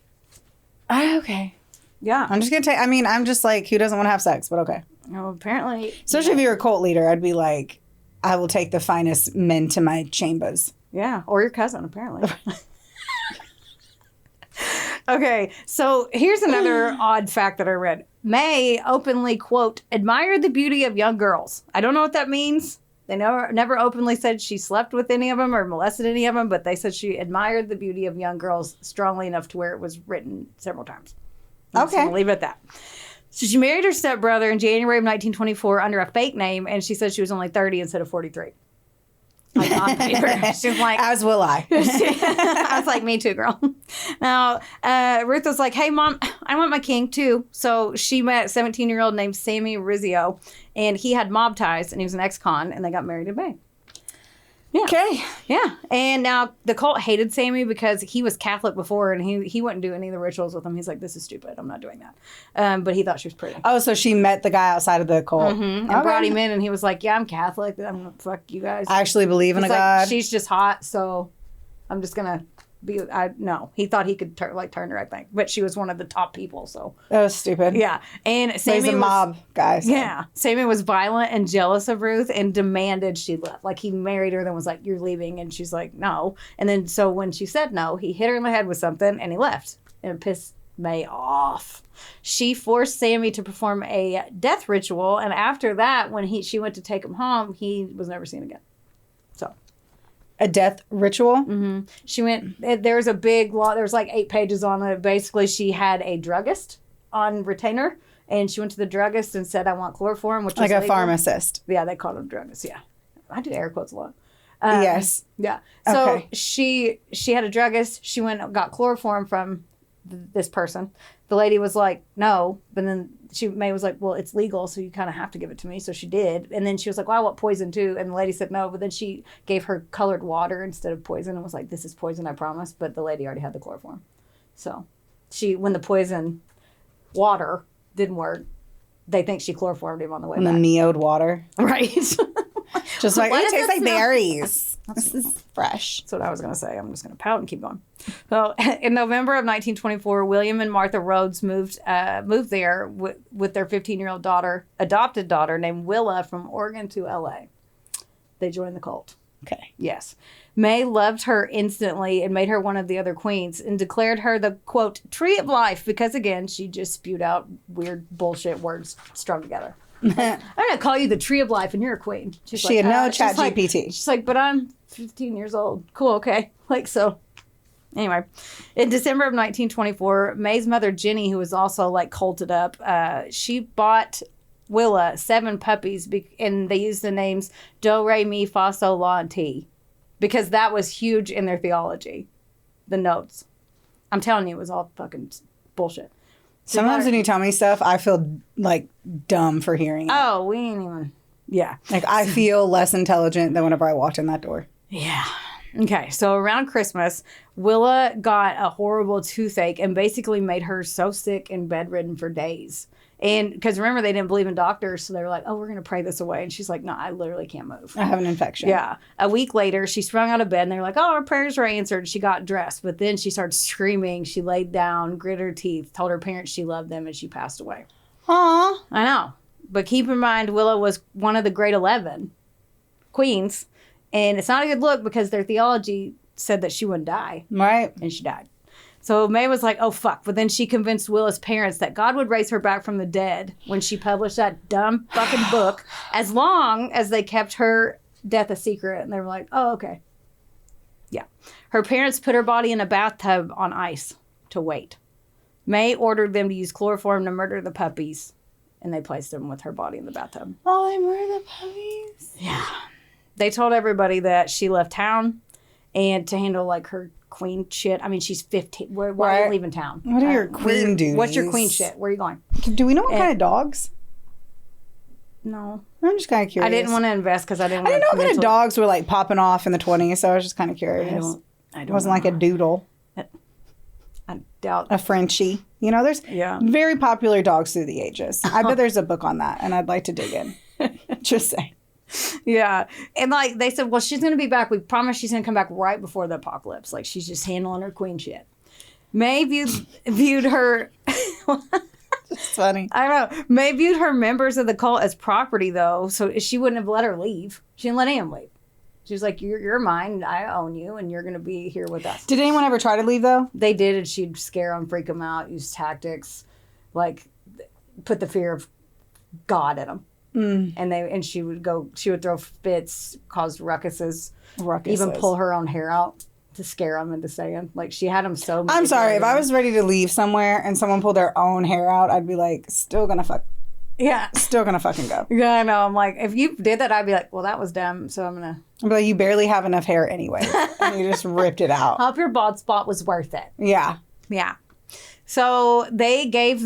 okay. yeah. I'm just going to I'm just like, who doesn't want to have sex? But okay. No, apparently. Especially if you're a cult leader, I'd be like, I will take the finest men to my chambers. Yeah. Or your cousin, apparently. Okay, so here's another odd fact that I read. May openly, quote, admired the beauty of young girls. I don't know what that means. They never openly said she slept with any of them or molested any of them, but they said she admired the beauty of young girls strongly enough to where it was written several times. Okay. So we'll leave it at that. So she married her stepbrother in January of 1924 under a fake name, and she said she was only 30 instead of 43. Like on paper. She's like, As will I. I was like, me too, girl. Now, Ruth was like, hey, Mom, I want my king too. So she met a 17-year-old named Sammy Rizzio, and he had mob ties, and he was an ex-con, and they got married in May. Yeah. Okay. Yeah. And now the cult hated Sammy because he was Catholic before, and he wouldn't do any of the rituals with them. He's like, this is stupid. I'm not doing that. But he thought she was pretty. Oh, so she met the guy outside of the cult. And brought him in, and he was like, yeah, I'm Catholic. I'm going to fuck you guys. I actually believe in He's a like, God. she's just hot, so I'm just gonna be. No, he thought he could turn her, I think, but she was one of the top people. So That was stupid. yeah, and He's Sammy a mob guy. So. Yeah, Sammy was violent and jealous of Ruth and demanded she left. Like, he married her, then was like, "You're leaving," and she's like, "No." And then so when she said no, he hit her in the head with something, and he left, and it pissed May off. She forced Sammy to perform a death ritual, and after that, when she went to take him home, he was never seen again. So. A death ritual? She went, there's a big law, there's like 8 pages on it. Basically, she had a druggist on retainer, and she went to the druggist and said, I want chloroform, which Like is a legal. pharmacist. Yeah, they called him druggist, yeah. I do air quotes a lot. Yes. Yeah. So Okay. she had a druggist. She went and got chloroform from this person. The lady was like, no. But then May was like, well, it's legal, so you kind of have to give it to me. So she did. And then she was like, well, I want poison too. And the lady said no. But then she gave her colored water instead of poison and was like, this is poison, I promise. But the lady already had the chloroform. So when the poison water. Didn't work. They think she chloroformed him on the way And the back. neoed water. Right. Just like, Why it does tastes that like smell- berries. This is fresh. That's what I was going to say. I'm just going to pout and keep going. So, in November of 1924, William and Martha Rhodes moved there with their 15-year-old adopted daughter named Willa from Oregon to LA. They joined the cult. Okay. Yes. May loved her instantly and made her one of the other queens and declared her the, quote, tree of life because, again, she just spewed out weird bullshit words strung together. I'm going to call you the tree of life and you're a queen. She had no chat she's like- GPT. She's like, but I'm 15 years old. Cool, okay. Like, so anyway, in December of 1924, May's mother, Jenny, who was also like culted up, she bought Willa 7 puppies and they used the names Do, Re, Mi, Fa, Sol, La, and Ti because that was huge in their theology. The notes. I'm telling you, it was all fucking bullshit. Sometimes when you tell me stuff, I feel like dumb for hearing it. Oh, we ain't even. Yeah. Like I feel less intelligent than whenever I walked in that door. Yeah. Okay. So around Christmas, Willa got a horrible toothache and basically made her so sick and bedridden for days. And because remember, they didn't believe in doctors. So they were like, oh, we're going to pray this away. And she's like, no, I literally can't move. I have an infection. Yeah. A week later, she sprung out of bed and they were like, oh, our prayers were answered. She got dressed. But then she started screaming. She laid down, gritted her teeth, told her parents she loved them, and she passed away. Aw. I know. But keep in mind, Willa was one of the great 11 queens. And it's not a good look because their theology said that she wouldn't die. Right. And she died. So May was like, oh, fuck. But then she convinced Willa's parents that God would raise her back from the dead when she published that dumb fucking book, as long as they kept her death a secret. And they were like, oh, okay. Yeah. Her parents put her body in a bathtub on ice to wait. May ordered them to use chloroform to murder the puppies. And they placed them with her body in the bathtub. Oh, they murdered the puppies. Yeah. They told everybody that she left town and to handle like her queen shit. I mean, she's 15. Why are Right. you leaving town? What are your queen duties? What's your queen shit? Where are you going? Do we know what kind of dogs? No. I'm just kind of curious. I didn't want to invest because I didn't I want didn't know what kind of mental- dogs were like popping off in the 20s, so I was just kind of curious. I It don't wasn't like a doodle, I doubt. a Frenchie. You know, there's Yeah. very popular dogs through the ages. I bet there's a book on that, and I'd like to dig in. Just saying. Yeah. And like they said, well, she's going to be back. We promise she's going to come back right before the apocalypse. Like she's just handling her queen shit. May viewed her. It's funny. I don't know. May viewed her members of the cult as property, though, so she wouldn't have let her leave. She didn't let him leave. She was like, you're mine, I own you, and you're going to be here with us. Did anyone ever try to leave, though? They did, and she'd scare them, freak them out, use tactics, like put the fear of God in them. And she would throw fits, cause ruckuses, even pull her own hair out to scare them into staying. Like she had them so. I'm sorry. If I was ready to leave somewhere and someone pulled their own hair out, I'd be like, still gonna fucking go. Yeah, I know. I'm like, if you did that, I'd be like, well, that was dumb. So I'm gonna. I'd be like, you barely have enough hair anyway, and you just ripped it out. Hope your bald spot was worth it. Yeah. Yeah. So they gave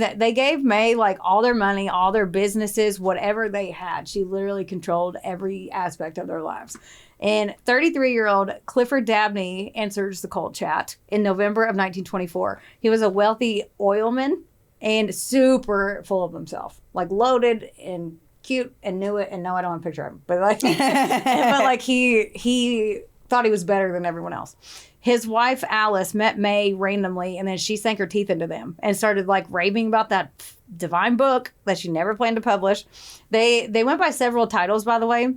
May like all their money, all their businesses, whatever they had. She literally controlled every aspect of their lives. And 33-year-old Clifford Dabney answers the cult chat in November of 1924. He was a wealthy oilman and super full of himself, like loaded and cute and knew it. And no, I don't want to picture him, but like, he thought he was better than everyone else. His wife, Alice, met May randomly, and then she sank her teeth into them and started, like, raving about that divine book that she never planned to publish. They went by several titles, by the way.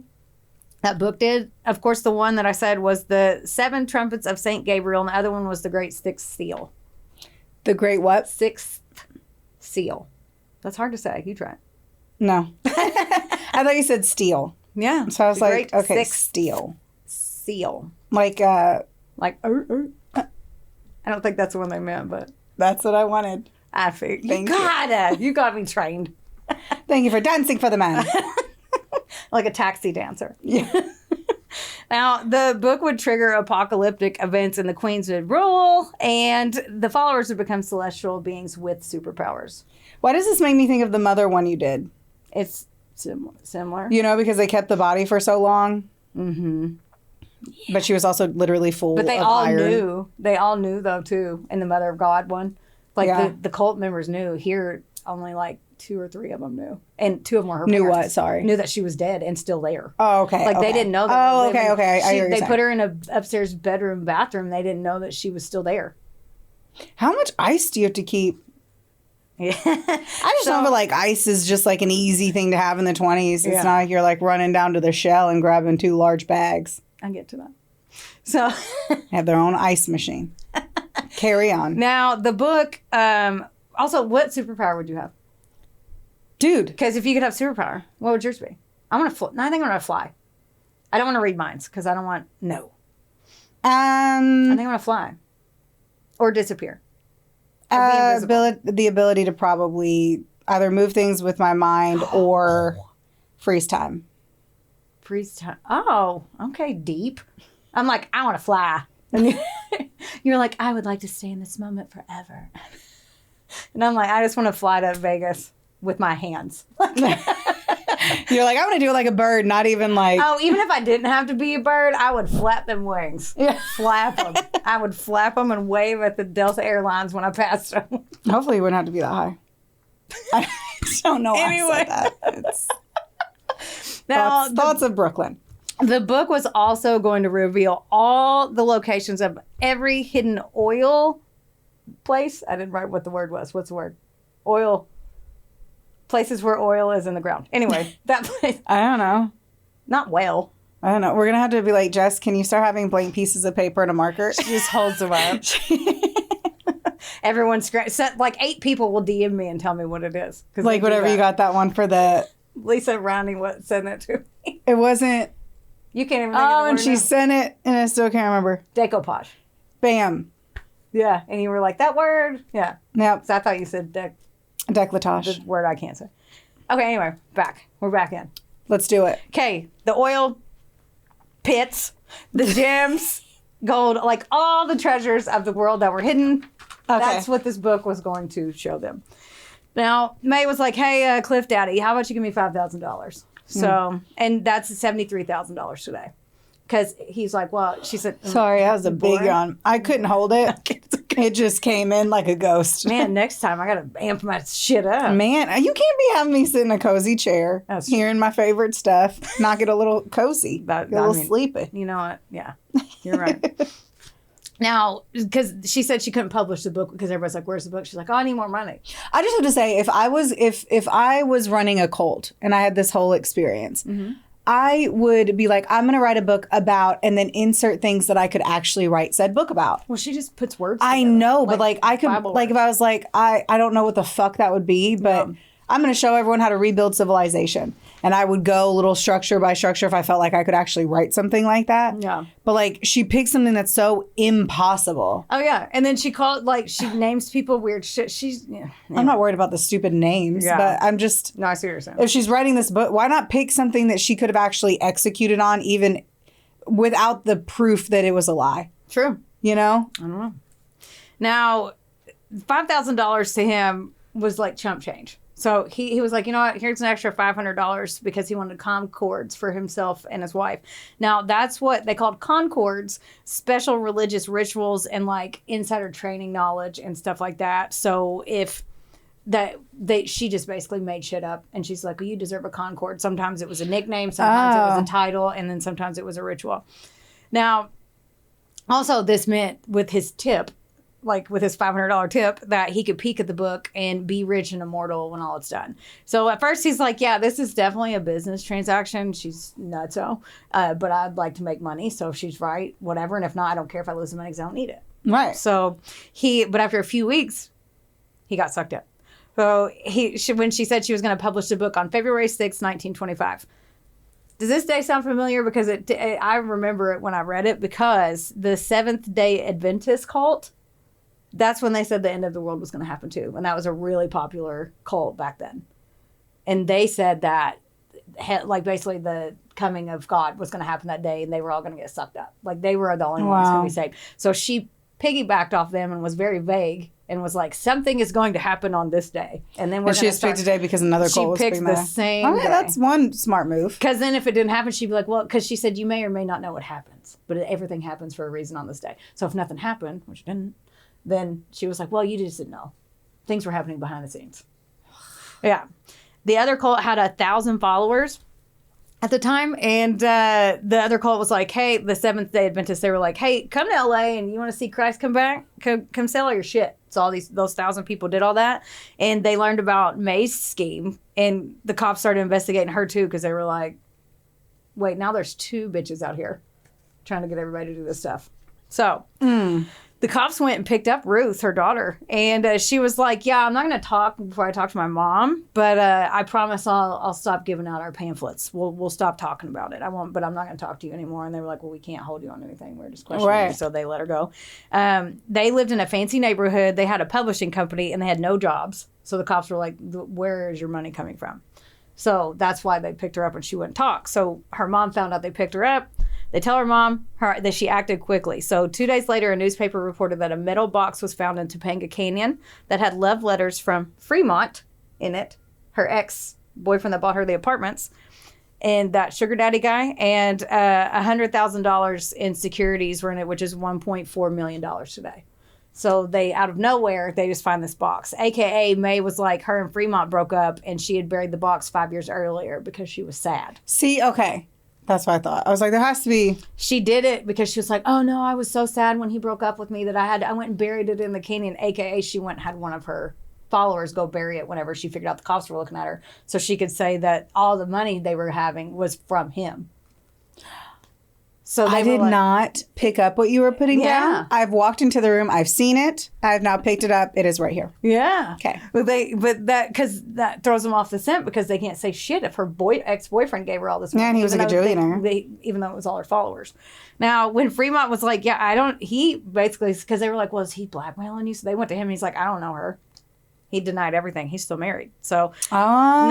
That book did. Of course, the one that I said was the 7 Trumpets of St. Gabriel, and the other one was the Great Sixth Seal. The great what? Sixth Seal. That's hard to say. You try it. No. I thought you said steel. Yeah. So I was the like, Great okay, Sixth steel. Seal. Like, I don't think that's the one they meant, but that's what I wanted. I think Thank you got me trained Thank you for dancing for the man. like a taxi dancer. Yeah. Now, the book would trigger apocalyptic events and the queens would rule, and the followers would become celestial beings with superpowers. Why does this make me think of the mother one you did? It's similar. You know, because they kept the body for so long. Mm-hmm. But she was also literally full But they of all iron. knew. They all knew, though, too, in the Mother of God one. Like, Yeah. the cult members knew, here, only like 2 or 3 of them knew. And 2 of them were her Knew parents. what? Sorry. Knew that she was dead and still there. Oh, okay. Like okay. they didn't know that. Oh, okay, okay. I hear what They you're put her in a upstairs bathroom. They didn't know that she was still there. How much ice do you have to keep? Yeah. I just know that like ice is just like an easy thing to have in the 20s. It's Yeah. not like you're like running down to the Shell and grabbing 2 large bags. I get to that. So Have their own ice machine. Carry on. now the book, also, what superpower would you have? Dude. Because if you could have superpower, what would yours be? I want to fly. No, I think I'm going to fly. I don't want to read minds because I don't want, no. I think I'm going to fly. Or disappear. Or be invisible. The ability to probably either move things with my mind or freeze time. Freeze time. Oh, okay, deep. I'm like, I want to fly. And you're like, I would like to stay in this moment forever. And I'm like, I just want to fly to Vegas with my hands. You're like, I want to do it like a bird, not even like. Oh, even if I didn't have to be a bird, I would flap them wings. Yeah. Flap them. I would flap them and wave at the Delta Airlines when I passed them. Hopefully, you wouldn't have to be that high. I don't know why Anyway. I said that. It's Now, thoughts of Brooklyn. the book was also going to reveal all the locations of every hidden oil place. I didn't write what the word was. What's the word? Oil. Places where oil is in the ground. Anyway, that place. I don't know. Not whale. I don't know. We're gonna have to be like, Jess, can you start having blank pieces of paper and a marker? She just holds them up. Everyone's like 8 people will DM me and tell me what it is. Like whatever you got that one for the. Lisa Rounding sent it to me. It wasn't. You can't even think of Oh, the and word she now. sent it, and I still can't remember. Decoupage. Bam. Yeah. And you were like, that word? Yeah. Yep. So I thought you said Decolletage. the word I can't say. Okay, anyway, back. We're back in. Let's do it. Okay, the oil pits, the gems, gold, like all the treasures of the world that were hidden. Okay. That's what this book was going to show them. Now, May was like, hey, Cliff Daddy, how about you give me $5,000? So, and that's $73,000 today. Because he's like, well, she said, Sorry, that was a big boring? yawn. I couldn't hold it. It just came in like a ghost. man, next time I got to amp my shit up. Man, you can't be having me sit in a cozy chair, That's true. hearing my favorite stuff, not get a little cozy, That- get a little I mean- sleepy. You know what? Yeah, you're right. Now, because she said she couldn't publish the book because everybody's like, where's the book? She's like, oh, I need more money. I just have to say, if I was running a cult and I had this whole experience, I would be like, I'm going to write a book about, and then insert things that I could actually write said book about. Well, she just puts words I together. know, but like I could, Bible like if words. I was like, I don't know what the fuck that would be, but I'm going to show everyone how to rebuild civilization. And I would go a little structure by structure if I felt like I could actually write something like that. Yeah. But like she picked something that's so impossible. Oh, yeah. And then she she names people weird shit. I'm not worried about the stupid names, Yeah. but I'm just, No, I see what you're saying. if she's writing this book, why not pick something that she could have actually executed on even without the proof that it was a lie? True. You know? I don't know. Now, $5,000 to him was like chump change. So he was like, you know what, here's an extra $500 because he wanted concords for himself and his wife. Now, that's what they called concords, special religious rituals and like insider training knowledge and stuff like that. So if she just basically made shit up and she's like, well, you deserve a concord. Sometimes it was a nickname, sometimes it was a title, and then sometimes it was a ritual. Now, also this meant with his tip, like with his $500 tip, that he could peek at the book and be rich and immortal when all it's done. So at first he's like, yeah, this is definitely a business transaction. She's nutso, but I'd like to make money. So if she's right, whatever. And if not, I don't care if I lose the money because I don't need it. Right. So but after a few weeks, he got sucked up. So when she said she was going to publish the book on February 6, 1925. Does this day sound familiar? Because I remember it when I read it, because the Seventh-day Adventist cult, that's when they said the end of the world was going to happen too. And that was a really popular cult back then. And they said that like basically the coming of God was going to happen that day and they were all going to get sucked up. Like they were the only ones going to be saved. So she piggybacked off them and was very vague and was like, something is going to happen on this day. And then we're And she going has picked today because another cult was She picks being the there. same Okay, day. that's one smart move. Because then if it didn't happen, she'd be like, well, because she said you may or may not know what happens. But everything happens for a reason on this day. So if nothing happened, which didn't, then she was like, well, you just didn't know. Things were happening behind the scenes. Yeah. The other cult had 1,000 followers at the time, and the other cult was like, hey, the Seventh-day Adventists, they were like, hey, come to LA and you want to see Christ come back? Come sell all your shit. So those 1,000 people did all that, and they learned about May's scheme, and the cops started investigating her too, because they were like, wait, now there's 2 bitches out here trying to get everybody to do this stuff. So the cops went and picked up Ruth, her daughter, and she was like, yeah, I'm not going to talk before I talk to my mom, but I promise I'll stop giving out our pamphlets. We'll stop talking about it. I won't, but I'm not going to talk to you anymore. And they were like, well, we can't hold you on anything. We're just questioning you. So they let her go. They lived in a fancy neighborhood. They had a publishing company, and they had no jobs. So the cops were like, where is your money coming from? So that's why they picked her up and she wouldn't talk. So her mom found out they picked her up. They tell her mom that she acted quickly. So 2 days later, a newspaper reported that a metal box was found in Topanga Canyon that had love letters from Fremont in it, her ex-boyfriend that bought her the apartments, and that sugar daddy guy, and $100,000 in securities were in it, which is $1.4 million today. So they, out of nowhere, they just find this box. A.k.a. May was like, her and Fremont broke up, and she had buried the box 5 years earlier because she was sad. See, okay. That's what I thought. I was like, there has to be. She did it because she was like, oh no, I was so sad when he broke up with me that I went and buried it in the canyon. A.k.a. she went and had one of her followers go bury it whenever she figured out the cops were looking at her. So she could say that all the money they were having was from him. So I did not pick up what you were putting down. I've walked into the room. I've seen it. I have now picked it up. It is right here. Yeah. Okay. But that throws them off the scent because they can't say shit if her ex-boyfriend gave her all this money. Yeah, and he was a gajillionaire. Even though it was all her followers. Now, when Fremont was like, he basically, because they were like, well, is he blackmailing you? So they went to him and he's like, I don't know her. He denied everything. He's still married. So they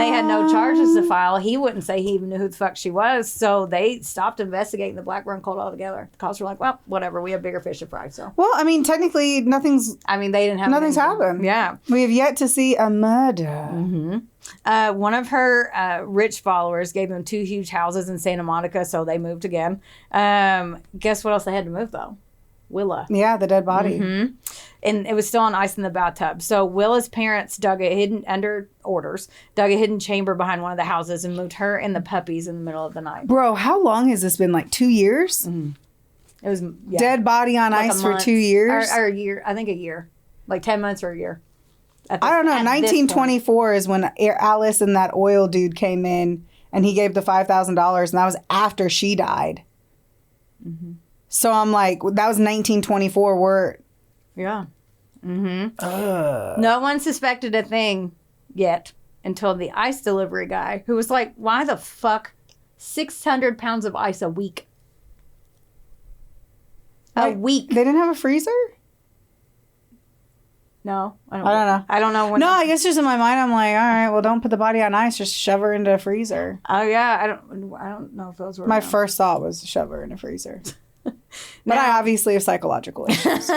had no charges to file. He wouldn't say he even knew who the fuck she was. So they stopped investigating the Blackburn cult altogether. The cops were like, well, whatever. We have bigger fish to fry. So. Well, I mean, technically, they didn't have nothing's happened. Yeah. We have yet to see a murder. Mm-hmm. One of her rich followers gave them 2 huge houses in Santa Monica, so they moved again. Guess what else they had to move, though? Willa. Yeah, the dead body. Mm-hmm. And it was still on ice in the bathtub. So Willa's parents dug a hidden chamber behind one of the houses and moved her and the puppies in the middle of the night. Bro, how long has this been? Like 2 years? Mm-hmm. It was dead body on like ice for 2 years? Or a year. I think a year. Like 10 months or a year. I don't know. 1924 is when Alice and that oil dude came in and he gave the $5,000 and that was after she died. Mm-hmm. So I'm like, that was 1924. Yeah. Mm-hmm. No one suspected a thing yet until the ice delivery guy, who was like, why the fuck 600 pounds of ice a week? A week. They didn't have a freezer? No. I don't know. I don't know. I guess just in my mind, I'm like, all right, well, don't put the body on ice. Just shove her into a freezer. Oh, yeah. I don't know if those were. My first thought was shove her in a freezer. But I obviously have psychological issues.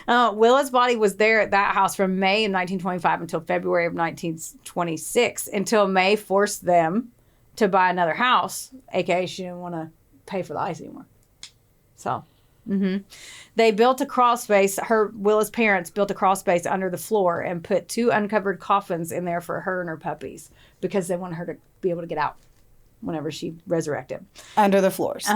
Willa's body was there at that house from May of 1925 until February of 1926, until May forced them to buy another house, a.k.a. she didn't want to pay for the ice anymore. So, they built a crawl space. Willa's parents built a crawl space under the floor and put 2 uncovered coffins in there for her and her puppies because they wanted her to be able to get out whenever she resurrected. Under the floors.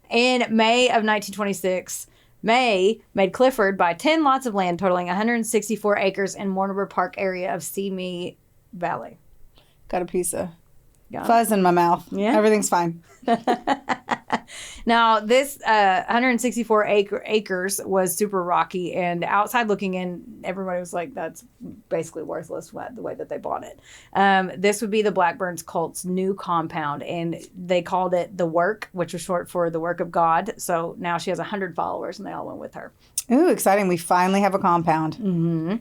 In May of 1926, May made Clifford buy 10 lots of land totaling 164 acres in Mortimer Park area of Simi Valley. Got a piece of fuzz in my mouth. Yeah. Everything's fine. Now, this 164 acres was super rocky, and outside looking in, everybody was like, that's basically worthless the way that they bought it. This would be the Blackburn's cult's new compound, and they called it The Work, which was short for the work of God. So now she has 100 followers, and they all went with her. Ooh, exciting. We finally have a compound. Mm-hmm.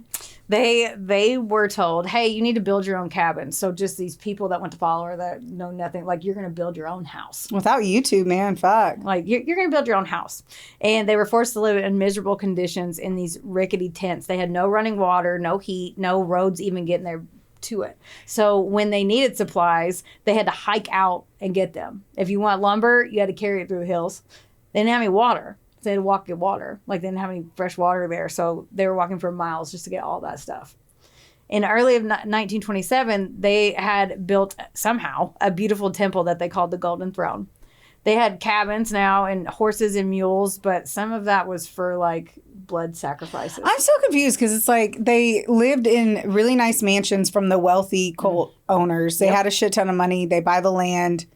They were told, hey, you need to build your own cabin. So just these people that went to follow her that know nothing, like, you're going to build your own house. Without YouTube, man, fuck. Like, you're going to build your own house. And they were forced to live in miserable conditions in these rickety tents. They had no running water, no heat, no roads even getting there to it. So when they needed supplies, they had to hike out and get them. If you want lumber, you had to carry it through the hills. They didn't have any water. So they had to walk get water. Like, they didn't have any fresh water there. So they were walking for miles just to get all that stuff. In early of 1927, they had built somehow a beautiful temple that they called the Golden Throne. They had cabins now and horses and mules, but some of that was for like blood sacrifices. I'm so confused because it's like they lived in really nice mansions from the wealthy cult owners. They had a shit ton of money. They buy the land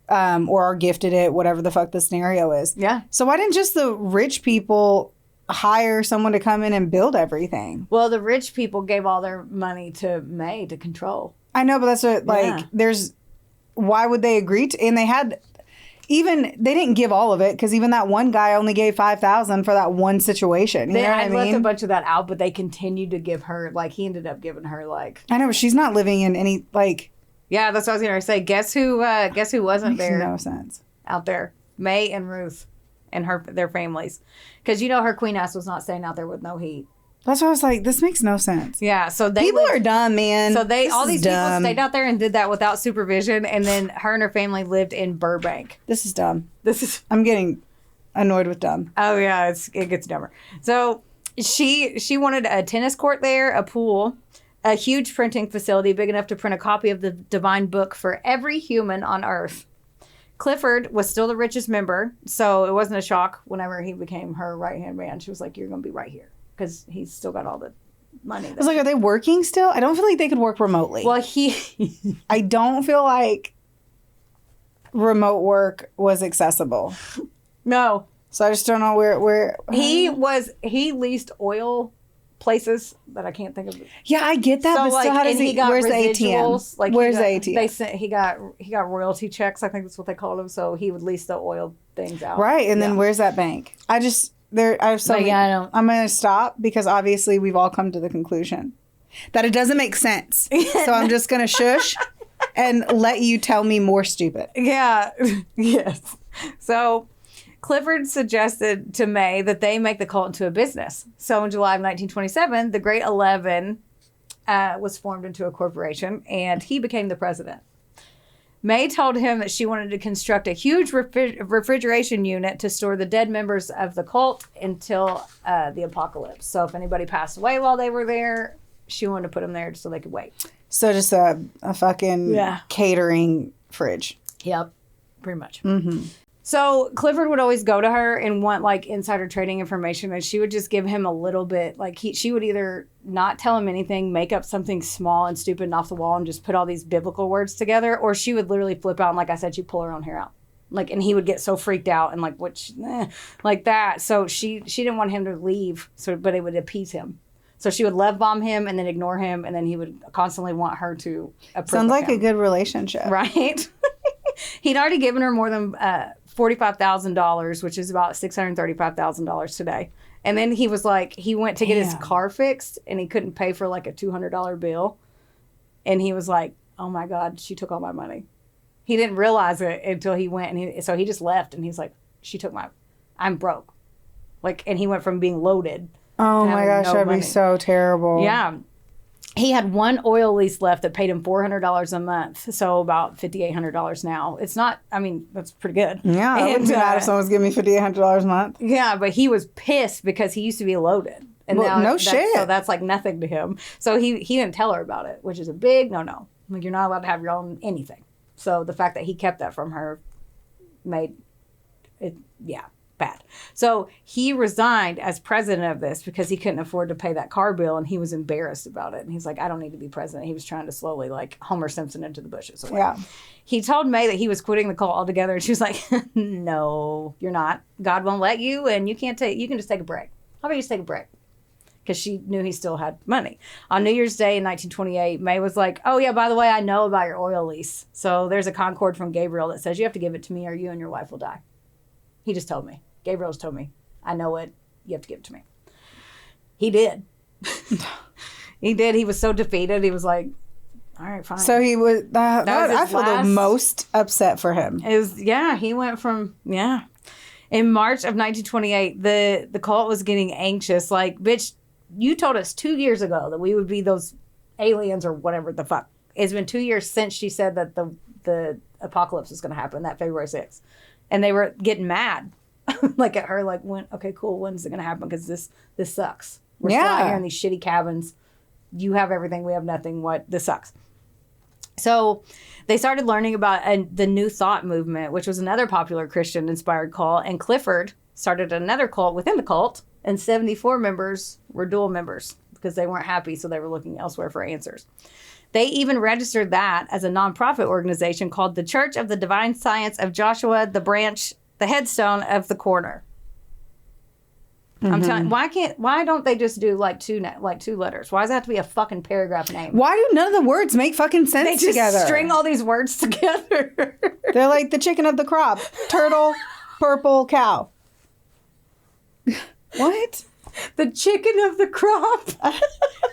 or are gifted it, whatever the fuck the scenario is. Yeah. So why didn't just the rich people hire someone to come in and build everything? Well, the rich people gave all their money to May to control. I know, but that's what, like, Yeah. there's, why would they agree to, and they had, even, they didn't give all of it, because even that one guy only gave $5,000 for that one situation. You know what I left a mean? bunch of that out, but they continued to give her, like, he ended up giving her, like... I know, but she's not living in any, like... Yeah, that's what I was going to say. Guess who wasn't Makes there no sense. out there? May and Ruth and their families. Because, you know, her queen ass was not staying out there with no heat. That's why I was like, this makes no sense. Yeah, so they People lived- are dumb, man. So This all is these people dumb. stayed out there and did that without supervision, and then her and her family lived in Burbank. This is dumb. This is I'm getting annoyed with dumb. Oh yeah, it gets dumber. So she wanted a tennis court there, a pool, a huge printing facility big enough to print a copy of the divine book for every human on earth. Clifford was still the richest member, so it wasn't a shock whenever he became her right-hand man. She was like, you're going to be right here, because he's still got all the money. I was like, are they working still? I don't feel like they could work remotely. Well, I don't feel like remote work was accessible. no. So I just don't know where He leased oil places that I can't think of. Yeah, I get that, So, but like, still, how does and he? got Where's the residuals. ATM? Like, Where's the ATM? They sent he got royalty checks. I think that's what they called them. So he would lease the oil things out. Right, and then Yeah. where's that bank? I have so Like, many, I don't- I'm going to stop because obviously we've all come to the conclusion that it doesn't make sense. So I'm just going to shush and let you tell me more stupid. Yeah. Yes. So Clifford suggested to May that they make the cult into a business. So in July of 1927, the Great 11 was formed into a corporation, and he became the president. May told him that she wanted to construct a huge refrigeration unit to store the dead members of the cult until the apocalypse. So if anybody passed away while they were there, she wanted to put them there so they could wait. So just a fucking catering fridge. Yep, pretty much. Mm-hmm. So Clifford would always go to her and want like insider trading information, and she would just give him a little bit. Like she would either not tell him anything, make up something small and stupid and off the wall, and just put all these biblical words together, or she would literally flip out and, like I said, she'd pull her own hair out. Like, and he would get so freaked out and like that. So she didn't want him to leave, but it would appease him. So she would love bomb him and then ignore him, and then he would constantly want her to approve. Sounds like him. a good relationship. Right? He'd already given her more than $45,000, which is about $635,000 today. And then he was like, he went to get his car fixed, and he couldn't pay for like a $200 bill. And he was like, oh my God, she took all my money. He didn't realize it until he went, and so he just left, and he's like, I'm broke. Like, and he went from being loaded. Oh my gosh, no that'd money. be so terrible. Yeah. He had one oil lease left that paid him $400 a month. So about $5,800 now. It's not, I mean, that's pretty good. Yeah, I wouldn't be mad if someone was giving me $5,800 a month. Yeah, but he was pissed because he used to be loaded. And Well, no shit. So that's like nothing to him. So he didn't tell her about it, which is a big no-no. Like, you're not allowed to have your own anything. So the fact that he kept that from her made it, bad. So he resigned as president of this because he couldn't afford to pay that car bill, and he was embarrassed about it. And he's like, I don't need to be president. He was trying to slowly like Homer Simpson into the bushes. Yeah. He told May that he was quitting the cult altogether, and she was like, no, you're not. God won't let you, and you can just take a break. How about you just take a break? Because she knew he still had money. On New Year's Day in 1928, May was like, oh yeah, by the way, I know about your oil lease. So there's a Concord from Gabriel that says you have to give it to me or you and your wife will die. He just told me. Gabriel just told me. I know it. You have to give it to me. He did. He did. He was so defeated. He was like, all right, fine. So he was, was I his feel last- the most upset for him. He went from, In March of 1928, the cult was getting anxious. Like, bitch, you told us 2 years ago that we would be those aliens or whatever the fuck. It's been 2 years since she said that the apocalypse was going to happen, that February 6th. And they were getting mad. Like at her, like, when, okay, cool, when's it going to happen? Because this sucks. We're still out here in these shitty cabins you have everything, we have nothing. This sucks. So they started learning about the New Thought movement, which was another popular Christian-inspired cult. And Clifford started another cult within the cult, and 74 members were dual members because they weren't happy, so they were looking elsewhere for answers. They even registered that as a nonprofit organization called the Church of the Divine Science of Joshua, the branch, the headstone of the corner. I'm telling. Why don't they just do like two letters? Why does it have to be a fucking paragraph name? Why do none of the words make fucking sense They just together? string all these words together. They're like the chicken of the crop. Turtle, purple, cow. What? The chicken of the crop.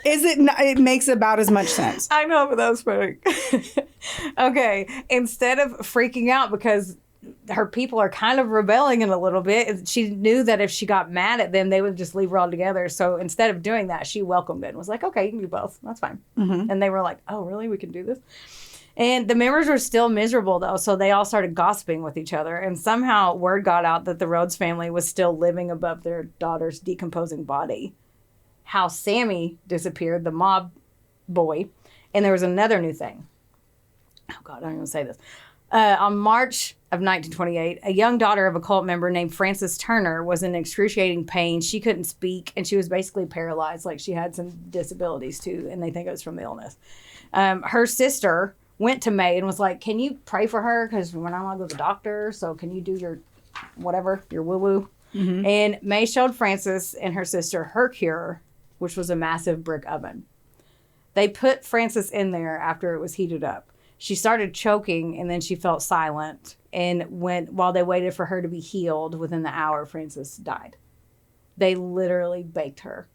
Is it? It makes about as much sense. I know, but that was funny. Okay, instead of freaking out because her people are kind of rebelling in a little bit, she knew that if she got mad at them, they would just leave her altogether. So instead of doing that, she welcomed it and was like, okay, you can do both. That's fine. Mm-hmm. And they were like, oh, really? We can do this? And the members were still miserable, though, so they all started gossiping with each other. And somehow word got out that the Rhodes family was still living above their daughter's decomposing body. How Sammy disappeared, the mob boy. And there was another new thing. Oh, God, I don't even say this. On March of 1928, a young daughter of a cult member named Frances Turner was in excruciating pain. She couldn't speak, and she was basically paralyzed. Like, she had some disabilities, too, and they think it was from the illness. Her sister went to May and was like, can you pray for her? Because when I want to go to the doctor, so can you do your whatever, your woo-woo? Mm-hmm. And May showed Frances and her sister her cure, which was a massive brick oven. They put Frances in there after it was heated up. She started choking, and then she felt silent. And while they waited for her to be healed, within the hour, Frances died. They literally baked her.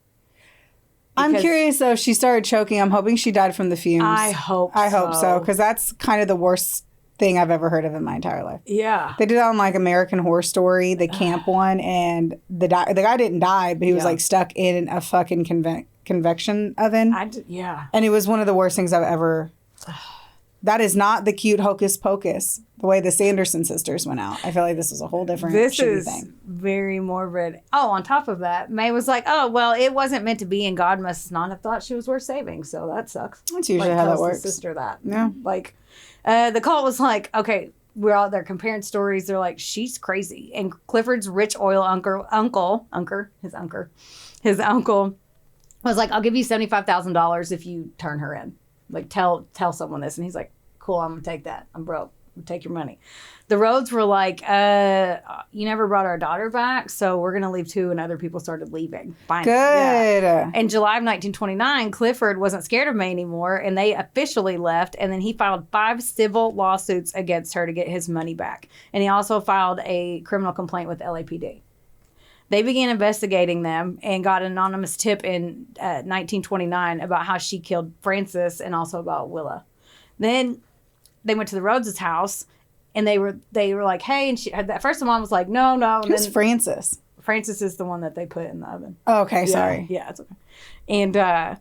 I'm curious, though, if she started choking. I'm hoping she died from the fumes. I hope so, because that's kind of the worst thing I've ever heard of in my entire life. Yeah. They did that on, like, American Horror Story, the camp one, and the guy didn't die, but he was, like, stuck in a fucking convection oven. Yeah. And it was one of the worst things I've ever... That is not the cute hocus pocus, the way the Sanderson sisters went out. I feel like this was a whole different shitty thing. Very morbid. Oh, on top of that, May was like, oh, well, it wasn't meant to be, and God must not have thought she was worth saving, so that sucks. That's usually how that works. The sister that. Yeah. Like, the cult was like, okay, we're all there comparing stories. They're like, she's crazy. And Clifford's rich oil uncle was like, I'll give you $75,000 if you turn her in. Like, tell someone this. And he's like, cool, I'm going to take that. I'm broke. I'll take your money. The Rhodes were like, you never brought our daughter back, so we're going to leave too. And other people started leaving. Fine. Good. Yeah. In July of 1929, Clifford wasn't scared of May anymore, and they officially left. And then he filed 5 civil lawsuits against her to get his money back. And he also filed a criminal complaint with LAPD. They began investigating them and got an anonymous tip in 1929 about how she killed Frances and also about Willa. Then they went to the Rhodes' house, and they were like, hey, and at first the mom was like, no. And who's Frances? Frances is the one that they put in the oven. Oh, okay, sorry. Yeah, it's okay. And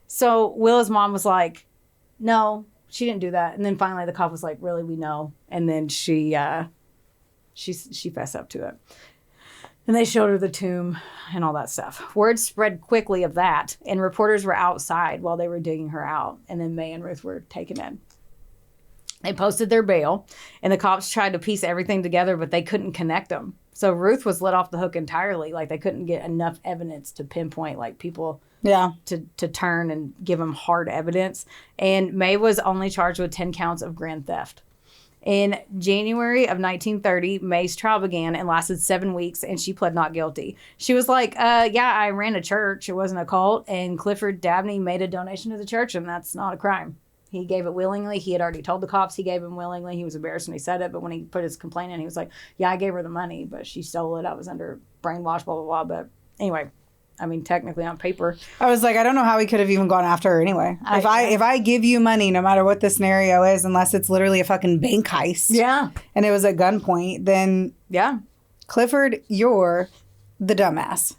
so Willa's mom was like, no, she didn't do that. And then finally the cop was like, really, we know. And then she fessed up to it. And they showed her the tomb and all that stuff. Word spread quickly of that, and reporters were outside while they were digging her out. And then May and Ruth were taken in. They posted their bail, and the cops tried to piece everything together, but they couldn't connect them. So Ruth was let off the hook entirely. Like, they couldn't get enough evidence to pinpoint, like, people to turn and give them hard evidence. And May was only charged with 10 counts of grand theft. In January of 1930, May's trial began and lasted 7 weeks, and she pled not guilty. She was like, I ran a church. It wasn't a cult. And Clifford Dabney made a donation to the church, and that's not a crime. He gave it willingly. He had already told the cops he gave him willingly. He was embarrassed when he said it, but when he put his complaint in, he was like, yeah, I gave her the money, but she stole it. I was under brainwash, blah, blah, blah. But anyway, I mean, technically on paper. I was like, I don't know how he could have even gone after her anyway. If I give you money, no matter what the scenario is, unless it's literally a fucking bank heist. Yeah. And it was at gunpoint, then. Yeah. Clifford, you're the dumbass.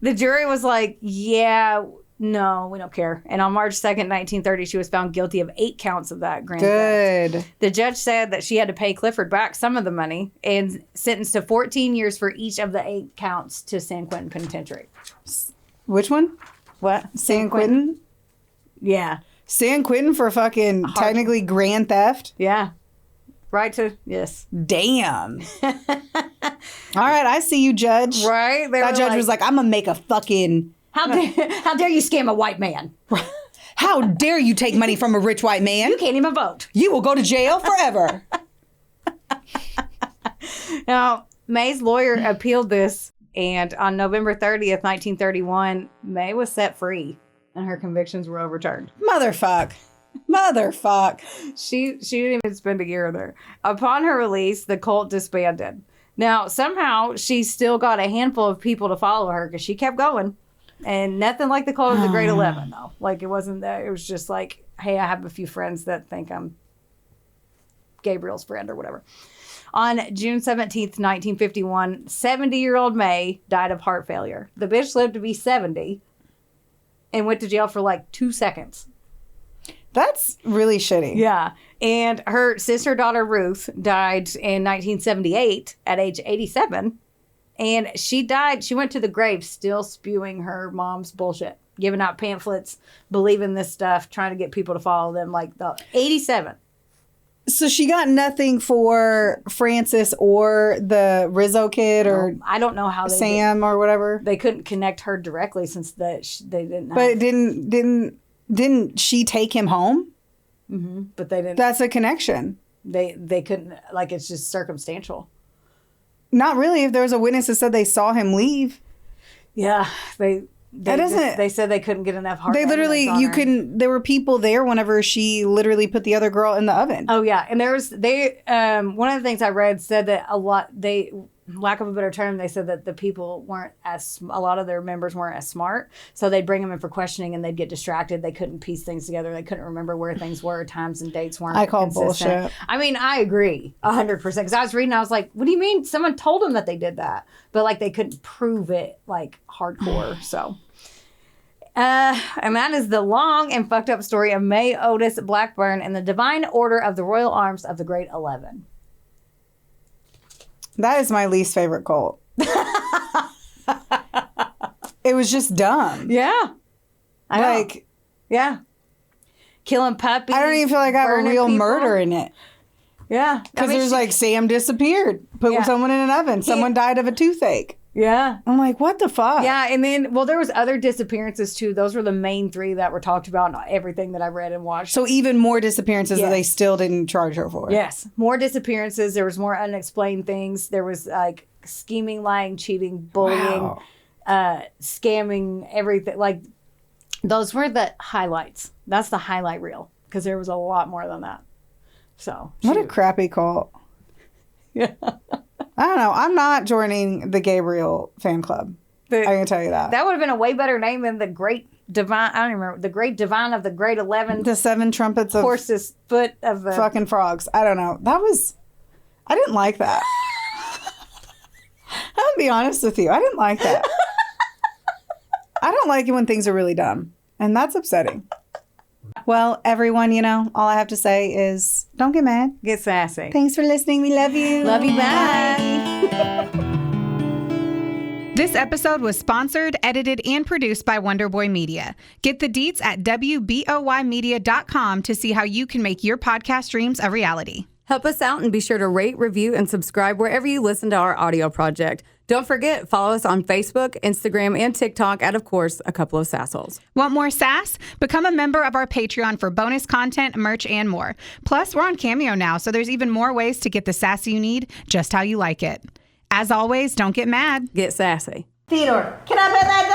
The jury was like, yeah, no, we don't care. And on March 2nd, 1930, she was found guilty of 8 counts of that grand theft. Good. The judge said that she had to pay Clifford back some of the money and sentenced to 14 years for each of the 8 counts to San Quentin Penitentiary. Which one? What? San Quentin? Yeah. San Quentin for fucking technically grand theft? Yeah. Right to, yes. Damn. All right, I see you, judge. Right? They That were judge was like, I'm going to make a fucking... how dare you scam a white man? How dare you take money from a rich white man? You can't even vote. You will go to jail forever. Now, May's lawyer appealed this, and on November 30th, 1931, May was set free, and her convictions were overturned. Motherfuck. She didn't even spend a year there. Upon her release, the cult disbanded. Now, somehow, she still got a handful of people to follow her because she kept going. And nothing like the cult of the Great 11, though. Like, it wasn't that. It was just like, hey, I have a few friends that think I'm Gabriel's friend or whatever. On June 17th, 1951, 70-year-old May died of heart failure. The bitch lived to be 70 and went to jail for like 2 seconds. That's really shitty. Yeah. And her sister-daughter Ruth died in 1978 at age 87. And she died. She went to the grave still spewing her mom's bullshit, giving out pamphlets, believing this stuff, trying to get people to follow them. Like the 87. So she got nothing for Francis or the Rizzo kid or I don't know how they Sam or whatever. They couldn't connect her directly since they didn't. But didn't she take him home? Mm-hmm. But they didn't. That's a connection. They couldn't. Like, it's just circumstantial. Not really. If there was a witness that said they saw him leave. Yeah, they said they couldn't get enough heart. They literally, evidence on her. there were people there whenever she literally put the other girl in the oven. Oh yeah, and one of the things I read said that lack of a better term, they said that the people a lot of their members weren't as smart, so they'd bring them in for questioning and they'd get distracted. They couldn't piece things together. They couldn't remember where things were. Times and dates weren't I call consistent. bullshit. I mean, I agree 100% because I was reading, I was like, what do you mean? Someone told them that they did that, but like they couldn't prove it like hardcore. So. And that is the long and fucked up story of May Otis Blackburn and the Divine Order of the Royal Arms of the Great 11. That is my least favorite cult. It was just dumb. Yeah. Like, yeah. Killing puppies. I don't even feel like I have a real people. murder in it. Yeah. Because there's like Sam disappeared. Put someone in an oven. Someone died of a toothache. Yeah. I'm like, what the fuck? Yeah, and then, there was other disappearances too. Those were the main three that were talked about in everything that I read and watched. So even more disappearances that they still didn't charge her for. Yes. More disappearances. There was more unexplained things. There was like scheming, lying, cheating, bullying, scamming, everything. Like, those were the highlights. That's the highlight reel. Because there was a lot more than that. So. What a crappy cult. Yeah. I don't know. I'm not joining the Gabriel fan club. I can tell you that. That would have been a way better name than the Great Divine. I don't even remember. The Great Divine of the Great 11. The 7 trumpets of horse's foot of the fucking frogs. I don't know. I didn't like that. I'm going to be honest with you. I didn't like that. I don't like it when things are really dumb. And that's upsetting. Well, everyone, all I have to say is don't get mad. Get sassy. Thanks for listening. We love you. Love you. Bye. This episode was sponsored, edited, and produced by Wonderboy Media. Get the deets at WBOYmedia.com to see how you can make your podcast dreams a reality. Help us out and be sure to rate, review, and subscribe wherever you listen to our audio project. Don't forget, follow us on Facebook, Instagram, and TikTok at, of course, a couple of Sassholes. Want more sass? Become a member of our Patreon for bonus content, merch, and more. Plus, we're on Cameo now, so there's even more ways to get the sass you need just how you like it. As always, don't get mad. Get sassy. Theodore, can I bet that